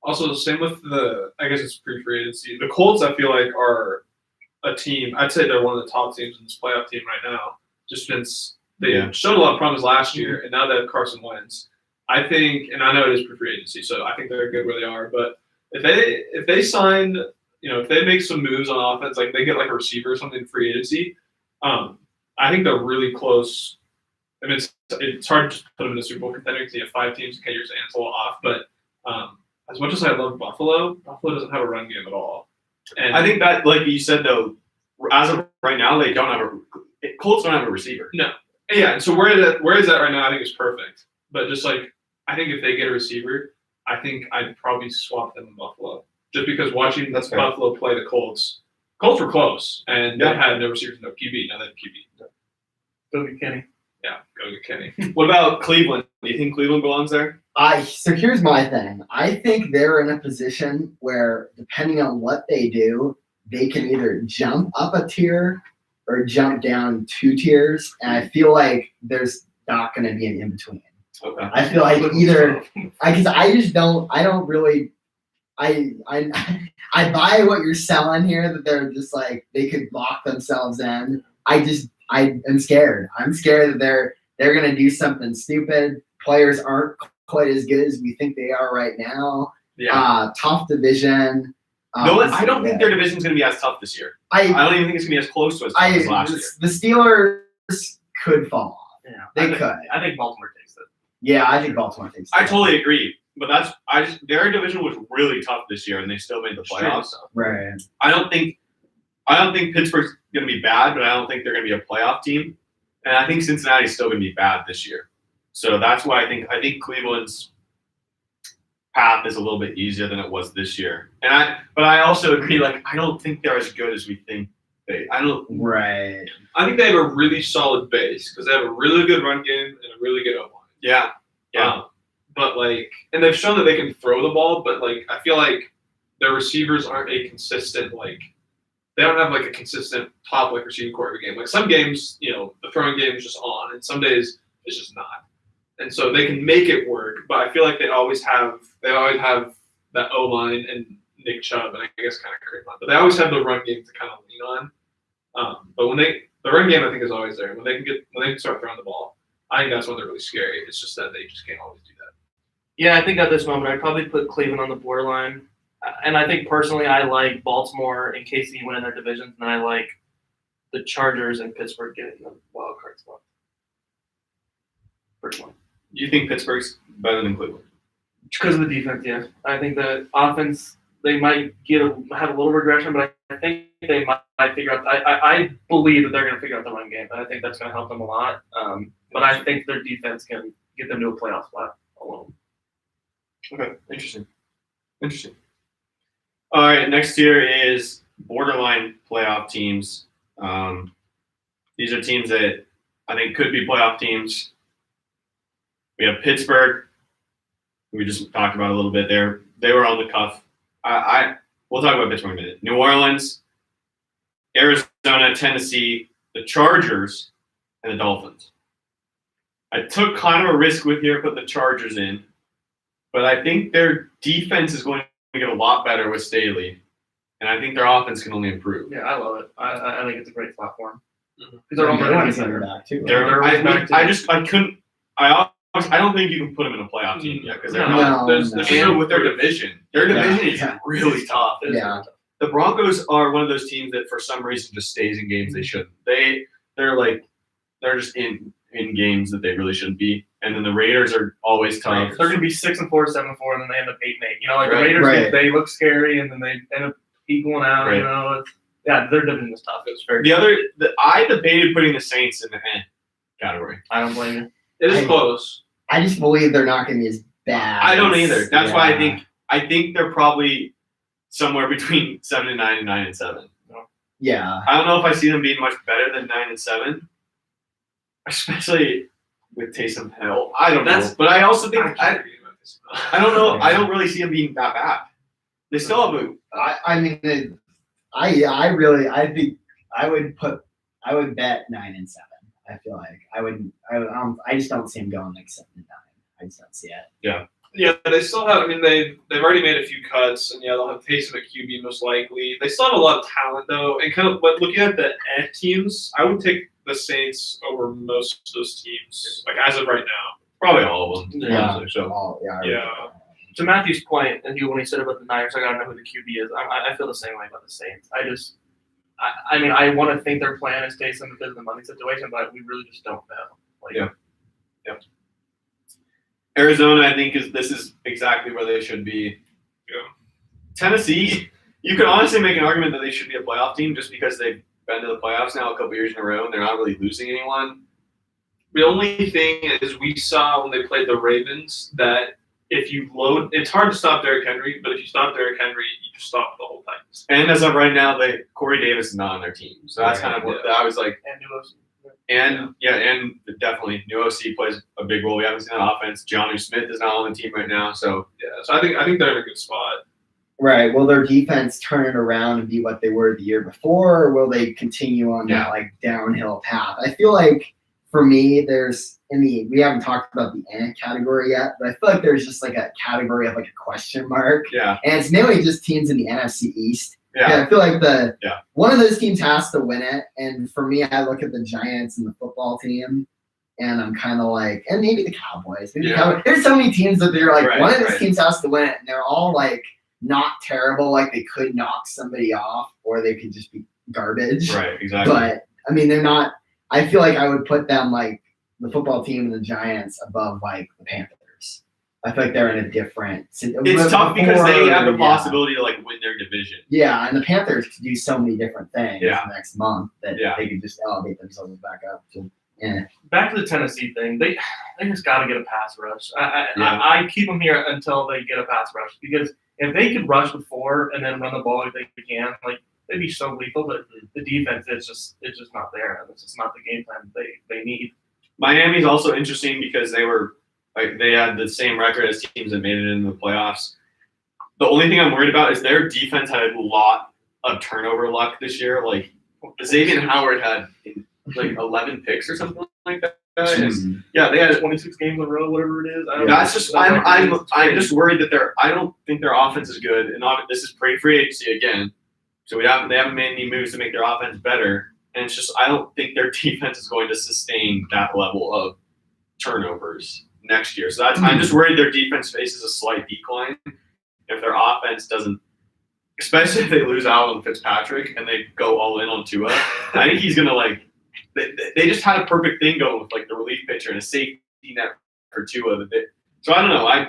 Also, same with I guess it's pre-free agency. The Colts, I feel like, are a team. I'd say they're one of the top teams in this playoff team right now. Just since they showed a lot of promise last year, and now they have Carson Wentz. I think, and I know it is pre-free agency, so I think they're good where they are. But if they sign, if they make some moves on offense, like they get like a receiver or something in free agency, I think they're really close. I mean, it's hard to just put them in a Super Bowl contender because you have 5 teams and your hands a little off. But as much as I love Buffalo doesn't have a run game at all. And I think that, like you said though, as of right now, they don't have Colts don't have a receiver. No. Yeah, so where is that right now? I think is perfect. But just like I think if they get a receiver, I think I'd probably swap them in Buffalo. Just because watching Buffalo play the Colts were close and they had no receivers, no QB. Now they have QB. Go get Kenny. Yeah, go get Kenny. What about Cleveland? Do you think Cleveland belongs there? So here's my thing. I think they're in a position where, depending on what they do, they can either jump up a tier or jump down 2 tiers. And I feel like there's not going to be an in between. Okay. I feel like either because I I buy what you're selling here that they're just like they could lock themselves in. I am scared. I'm scared that they're gonna do something stupid. Players aren't quite as good as we think they are right now. Yeah. Tough division. No, I don't think their division's going to be as tough this year. I don't even think it's going to be as close to as tough as last year. The Steelers could fall off. Yeah, They could. I think Baltimore takes it. Yeah, I think Baltimore takes it. I totally agree. But their division was really tough this year, and they still made the playoffs. Right. I don't think Pittsburgh's going to be bad, but I don't think they're going to be a playoff team. And I think Cincinnati's still going to be bad this year. So that's why I think Cleveland's path is a little bit easier than it was this year. But I also agree, like, I don't think they're as good as we think Right. I think they have a really solid base because they have a really good run game and a really good O-line. Yeah. But and they've shown that they can throw the ball, but I feel like their receivers aren't a consistent they don't have a consistent top receiving core every game. Like some games, the throwing game is just on, and some days it's just not. And so they can make it work, but I feel like they always have that O line and Nick Chubb, and I guess kind of Kareem Hunt, but they always have the run game to kind of lean on. But the run game I think is always there. When they can start throwing the ball, I think that's when they're really scary. It's just that they just can't always do that. Yeah, I think at this moment I'd probably put Cleveland on the borderline. And I think personally I like Baltimore and KC winning their divisions, and I like the Chargers and Pittsburgh getting the wild card spot. Personally. You think Pittsburgh's better than Cleveland? Because of the defense, yeah. I think the offense, they might have a little regression, but I think they might figure out. I believe that they're going to figure out the run game, and I think that's going to help them a lot. But I think their defense can get them to a playoff spot alone. Okay, interesting. All right, next tier is borderline playoff teams. These are teams that I think could be playoff teams. We have Pittsburgh. We just talked about a little bit there. They were on the cuff. We'll talk about Pittsburgh in a minute. New Orleans, Arizona, Tennessee, the Chargers, and the Dolphins. I took kind of a risk with here, put the Chargers in, but I think their defense is going to get a lot better with Staley, and I think their offense can only improve. Yeah, I love it. I think it's a great platform. Mm-hmm. Because they're all They're center. back too. I don't think you can put them in a playoff team yet because they're No. not. There's And with their division, is Yeah. really tough. Yeah. The Broncos are one of those teams that for some reason just stays in games they shouldn't. They're just in games that they really shouldn't be. And then the Raiders are always tough. They're going to be 6-4, 7-4, and then they end up 8-8. The Right. Raiders, Right. they look scary, and then they end up equaling out. Right. Their division is tough. It's very. I debated putting the Saints in the category. I don't blame you. It is close. I just believe they're not going to be as bad. I don't either. That's why Yeah. I think they're probably somewhere between 7-9 and 9-7. Yeah. I don't know if I see them being much better than 9-7, especially with Taysom Hill. I don't know, but I also think I don't know. I don't really see them being that bad. They still have I would bet 9-7. I feel like I just don't see him going 7-9. I just don't see it. Yeah, they still have. I mean, they've already made a few cuts, and they'll have Taysom at QB most likely. They still have a lot of talent though, and but looking at the end teams, I would take the Saints over most of those teams, as of right now. probably all of them. Yeah. honestly, So Oh, yeah. Yeah. To Matthew's point, and when he said about the Niners, I gotta know who the QB is. I feel the same way about the Saints. I want to think their plan is Taysom because of the money situation, but we really just don't know. Yeah. Arizona, I think this is exactly where they should be. Yeah. Tennessee, you could honestly make an argument that they should be a playoff team just because they've been to the playoffs now a couple years in a row and they're not really losing anyone. The only thing is we saw when they played the Ravens that if you load, it's hard to stop Derrick Henry, but if you stop Derrick Henry, you just stop the whole Titans. And as of right now, Corey Davis is not on their team. So that's kind of what I was like. And New Orleans. And definitely new OC plays a big role. We haven't seen that offense. Jonnu Smith is not on the team right now. So So I think they're in a good spot. Right. Will their defense turn it around and be what they were the year before, or will they continue on that downhill path? I feel like for me, we haven't talked about the N category yet, but I feel like there's just like a category of like a question mark. Yeah. And it's mainly just teams in the NFC East. Yeah. I feel like Yeah. one of those teams has to win it. And for me, I look at the Giants and the football team, and I'm kind of like, and maybe the Cowboys. There's so many teams that they're like, Right, one of these right. teams has to win it, and they're all like not terrible. Like they could knock somebody off, or they could just be garbage. Right. Exactly. But I mean, they're not. I feel like I would put them like the football team and the Giants above like the Panthers. I feel like they're in a different. It's tough because they have the yeah. possibility to like win their division. Yeah, and the Panthers could do so many different things Yeah. next month that Yeah. they could just elevate themselves back up. So, yeah. Back to the Tennessee thing, they just got to get a pass rush. Yeah. I keep them here until they get a pass rush, because if they could rush with 4 and then run the ball if they can, like they'd be so lethal. But the defense is just not there. It's just not the game plan they need. Miami's also interesting because they had the same record as teams that made it into the playoffs. The only thing I'm worried about is their defense had a lot of turnover luck this year. Like Xavier Howard had like 11 picks or something like that. And, yeah, they had 26 games in a row, whatever it is. I don't That's know. just I'm just worried that I don't think their offense is good, and this is pre-free agency again, so they haven't made any moves to make their offense better, and it's just I don't think their defense is going to sustain that level of turnovers next year. So I'm just worried their defense faces a slight decline if their offense doesn't, especially if they lose out on Fitzpatrick and they go all in on Tua. I think he's gonna like. They just had a perfect thing going with like the relief pitcher and a safety net for Tua. So I don't know.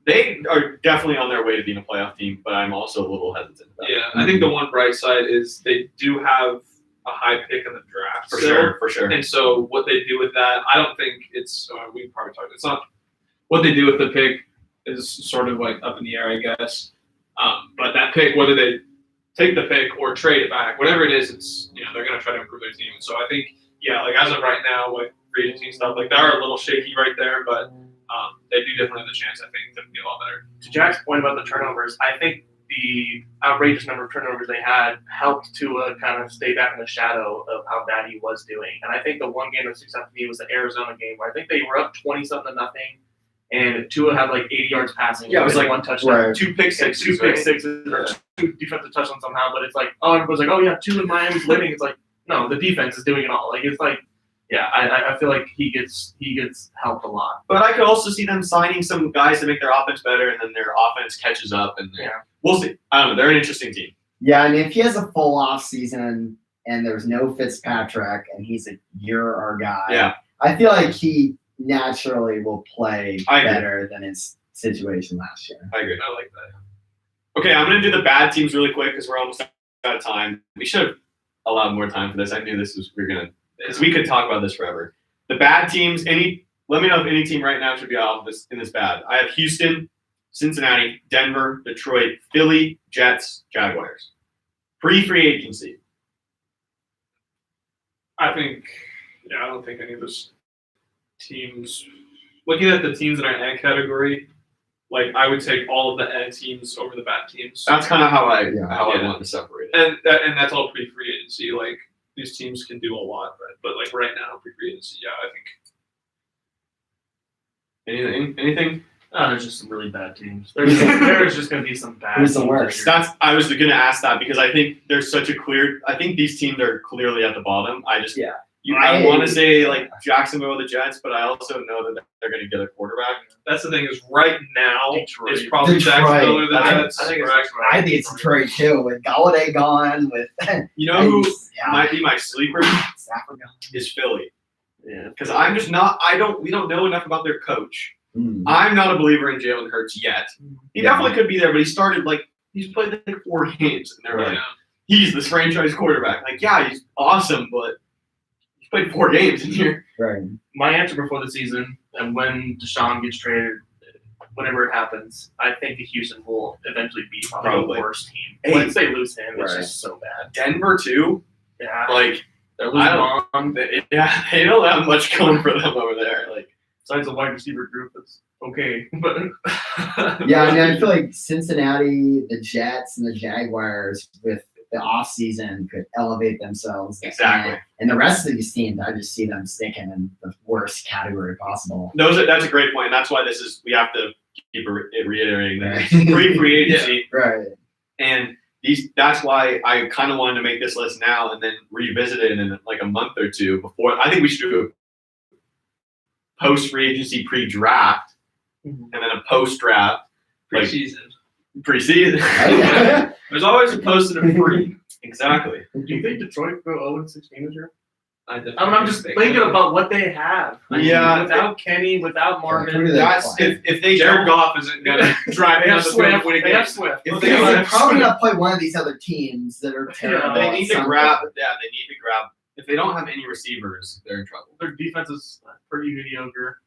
They are definitely on their way to being a playoff team, but I'm also a little hesitant about it. Yeah, I think the one bright side is they do have a high pick in the draft. For still. sure. And so what they do with that, I don't think it's. We probably talked. It's not what they do with the pick is sort of like up in the air, I guess. But that pick, whether they take the pick or trade it back, whatever it is, it's they're going to try to improve their team. And so I think like as of right now, with free agency and stuff, like they are a little shaky right there, but they do definitely have the chance, I think, to be a lot better. To Jack's point about the turnovers, I think the outrageous number of turnovers they had helped Tua kind of stay back in the shadow of how bad he was doing. And I think the one game that sticks out to me was the Arizona game, where I think they were up 20-something to nothing, and Tua had like 80 yards passing. Yeah, it was like one touchdown, Two pick sixes, or 2 defensive touchdowns somehow. But it's like, everybody's like, oh yeah, 2 in Miami's winning. It's like, no, the defense is doing it all. Like it's like, yeah, I feel like he gets helped a lot. But I could also see them signing some guys to make their offense better, and then their offense catches up, and we'll see. I don't know. They're an interesting team. Yeah, I mean, if he has a full off season and there's no Fitzpatrick and you're our guy, I feel like he naturally will play better than his situation last year. I agree. I like that. Okay, I'm going to do the bad teams really quick because we're almost out of time. We should have allowed more time for this. I knew because we could talk about this forever. The bad teams, let me know if any team right now should be off in this bad. I have Houston, Cincinnati, Denver, Detroit, Philly, Jets, Jaguars. Free agency. I don't think any of those teams. Looking at the teams in our N category, like I would take all of the N teams over the bad teams. That's kind of how I Yeah. want to separate it. And that's all pre-free agency. Like these teams can do a lot, but like right now, pre-free agency, I think. Anything? There's just some really bad teams. There's just going to be some bad Who's the teams. worst? I was going to ask that because I think there's such a clear. I think these teams are clearly at the bottom. I want to say like Jacksonville, the Jets, but I also know that they're going to get a quarterback. That's the thing is right now Detroit. it's probably Detroit. Jacksonville or the I Jets. think it's Right. Detroit. I think it's Detroit too, with Galladay gone, with You know who might be my sleeper Stafford gone. is Philly. Yeah. Because I'm just not. We don't know enough about their coach. Mm. I'm not a believer in Jalen Hurts yet. He definitely could be there, but he's played like 4 games, and they're like, he's this franchise quarterback. Like, yeah, he's awesome, but he's played 4 games in here. Right. My answer before the season, and when Deshaun gets traded, whenever it happens, I think Houston will eventually be probably Probably. the worst team. Hey. Once they lose him, it's Right. just so bad. Denver too. Yeah, Like, they're losing on. they don't have much going for them over there. Like, Besides the wide receiver group, that's okay. But Yeah, I mean, I feel like Cincinnati, the Jets, and the Jaguars with the off season could elevate themselves. Exactly. And the rest of these teams, I just see them sticking in the worst category possible. That's a great point. And that's why we have to keep reiterating that Right. it's free agency. Right. And that's why I kind of wanted to make this list now and then revisit it in like a month or two before. I think we should do a post free agency pre-draft and then a post-draft Preseason. preseason. There's always a post and a free. Exactly. Do you think Detroit go 0-16 this year? I I'm just thinking about what they have. I mean, Yeah. without Kenny, without Marvin, Who do they That's play? if they Jared don't. Goff isn't gonna drive they down have the field Swift. when he They have gets. Swift. If They they would have probably Swift- not play one of these other teams that are terrible. They at need to something. grab. Yeah, they need to grab. If they don't have any receivers, they're in trouble. Their defense is pretty mediocre.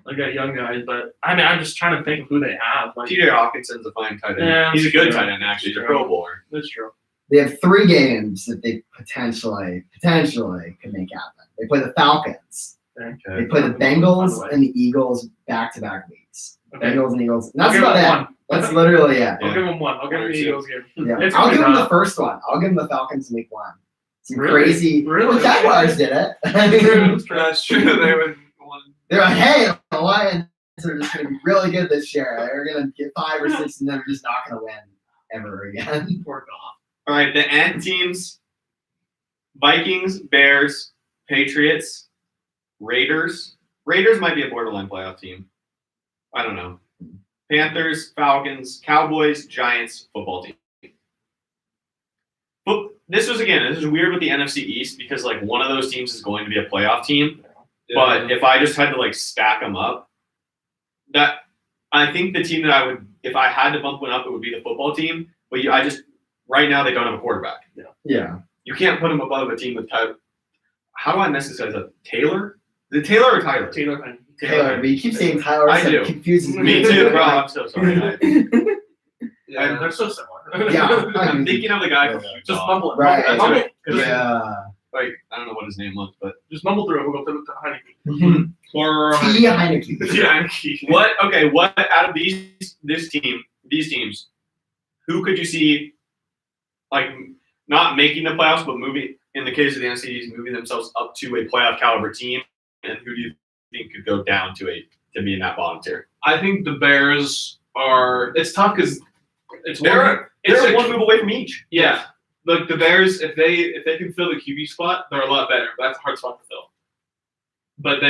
They got young guys, but I mean, I'm just trying to think of who they have. Like, TJ Hawkinson's a fine tight end. Yeah, He's a good that's tight true. end actually. He's a That's Pro true. Bowler. that's true. They have 3 games that they potentially could make happen. They play the Falcons. They play the Bengals and the Eagles back-to-back weeks. Okay. Bengals and Eagles. And I'll that's give about them it. one. That's literally it. I'll Yeah. give them one. I'll give One them or the two. Eagles game. Yeah. It's I'll gonna give be them the rough. first one. I'll give them the Falcons in week 1. Some Really? crazy. Really? The Jaguars did it. That's true. They would won. They're like, hey, the Lions are just going to be really good this year. They're going to get 5 or 6, and then they're just not going to win ever again. Poor Goff. All right, the end teams: Vikings, Bears, Patriots, Raiders. Raiders might be a borderline playoff team. I don't know. Panthers, Falcons, Cowboys, Giants, football team. But this is weird with the NFC East because like one of those teams is going to be a playoff team. But if I just had to like stack them up, that I think the team that I would, if I had to bump one up, it would be the football team. But right now they don't have a quarterback. Yeah. You can't put them above a team with Tyler. How do I mess this guy up? Taylor? Is it Taylor or Tyler? Taylor. Taylor, but you keep saying Tyler, I so do. it confuses me. Me too, bro. I'm so sorry. Yeah. They're so similar. Yeah. I'm thinking of the guy from Just Utah. mumble it. Right. Mumble it. Yeah. Like I don't know what his name was, but Just mumble through it. We'll go to Heineken. Or T. Heineke. Yeah. what out of these teams, who could you see like not making the playoffs, but moving in the case of the NCDs, moving themselves up to a playoff caliber team, and who do you think could go down to be in that bottom tier? I think the Bears are. It's tough because it's They're it's one move away from each. Yeah, look, the Bears if they can fill the QB spot, they're a lot better. But that's a hard spot to fill. But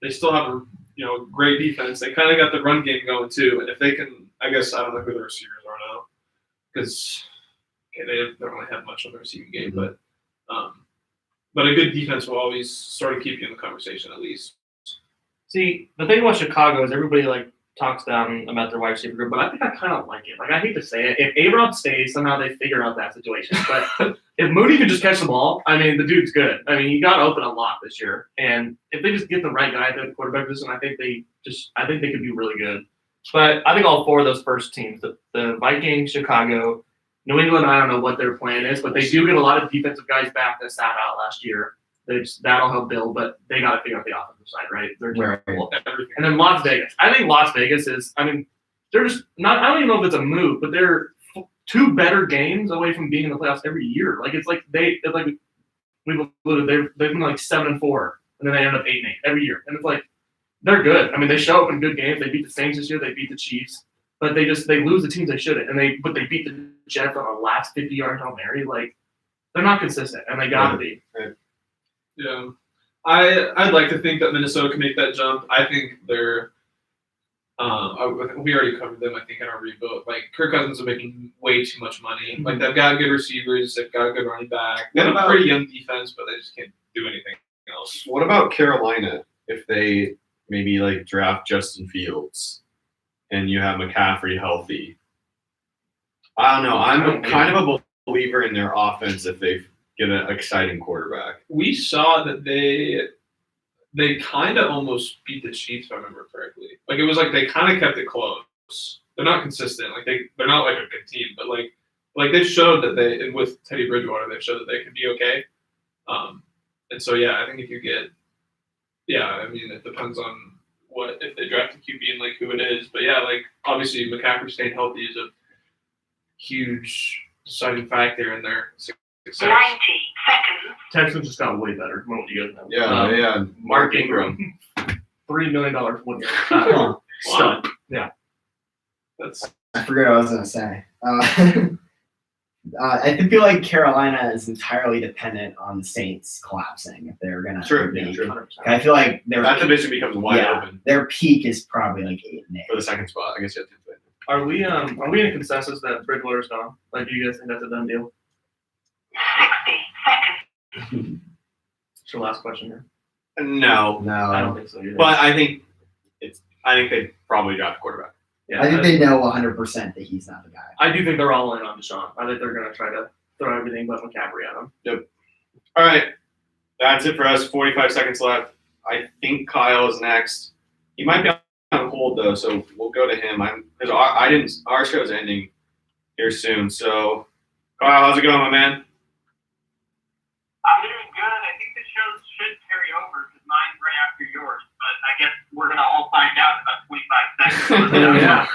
they still have a great defense. They kind of got the run game going too. And if they can, I guess I don't know who the receivers are now because they don't really have much on the receiving game, but a good defense will always sort of keep you in the conversation at least. See, the thing about Chicago is everybody like talks down about their wide receiver group, but I think I kind of like it. Like I hate to say it, if A-Rod stays, somehow they figure out that situation. But if Mooney can just catch the ball, I mean, the dude's good. I mean, he got open a lot this year, and if they just get the right guy at the quarterback position, I think they could be really good. But I think all 4 of those first teams, the Vikings, Chicago, New England, I don't know what their plan is, but they do get a lot of defensive guys back that sat out last year. That'll help build, but they got to figure out the offensive side, right? They're terrible. Everything. And then Las Vegas. I think Las Vegas is. I mean, they're just not. I don't even know if it's a move, but they're 2 better games away from being in the playoffs every year. Like it's like we've alluded. They've been like 7-4, and then they end up 8-8 every year. And it's like they're good. I mean, they show up in good games. They beat the Saints this year. They beat the Chiefs, but they lose the teams they shouldn't. And they beat the Jets on a last 50-yard Hail Mary. Like they're not consistent, and they got to be. Yeah, I'd like to think that Minnesota can make that jump. I think they're. We already covered them. I think in our rebuild, like Kirk Cousins is making way too much money. Like they've got good receivers, they've got a good running back. They have a pretty young defense, but they just can't do anything else. What about Carolina if they maybe like draft Justin Fields and you have McCaffrey healthy? I don't know. I'm kind of a believer in their offense if they get an exciting quarterback. We saw that they kind of almost beat the Chiefs, if I remember correctly. Like it was like they kind of kept it close. They're not consistent. Like they're not like a good team, but like they've showed that and with Teddy Bridgewater, they've showed that they can be okay. And so yeah, I think if you get, I mean it depends on if they draft a QB and like who it is, but yeah, like obviously McCaffrey staying healthy is a huge deciding factor in their success. 90 seconds. Texans just got way better from what you guys know. Yeah. Mark Ingram, $3 million 1 year. Huh. Stud. That's I forget what I was gonna say. I feel like Carolina is entirely dependent on the Saints collapsing if they're gonna. True, make- yeah, true. 100%. I feel like their That division becomes wide Yeah. open their peak is probably like 8-8. for the second spot. I guess you have to win. Are we in a consensus that Bridgewater's gone? Like, do you guys think that's a done deal? 60 seconds. It's your last question here. No, I don't No, think so either. but I think they probably draft a quarterback. yeah, I think they know 100% that he's not the guy. I do think they're all in on Deshaun. I think they're gonna try to throw everything but McCaffrey at him. All right, that's it for us. 45 seconds left. I think Kyle is next. He might be on hold though, so we'll go to him. Our show's ending here soon. So, Kyle, how's it going, my man? I'm doing good. I think the show should carry over because mine's right after yours. But I guess we're gonna all find out in about 25 seconds. Yeah.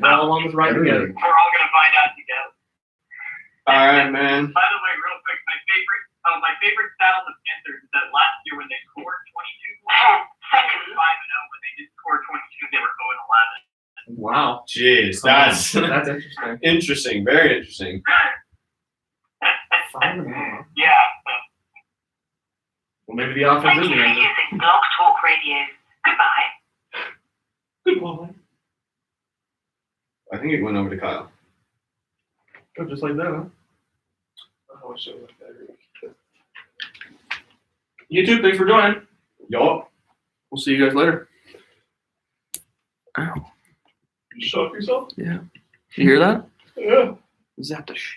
Well, along with right together. We're all gonna find out together. All right, man. By the way, real quick, my favorite stat on the Panthers is that last year when they scored 22 points, 10 seconds. 5-0. When they did score 22, they were 0-11. Wow, Jeez, that's that's interesting. interesting. Very interesting. 5-0. Yeah. So Well, maybe the offense Thank is you the for answer. using Blog Talk Radio. Goodbye. Good ball. I think it went over to Kyle. Oh, just like that, huh? oh, so much better. YouTube, thanks for joining. Yup. We'll see you guys later. You shock yourself? You hear that? Yeah. Is that the shit?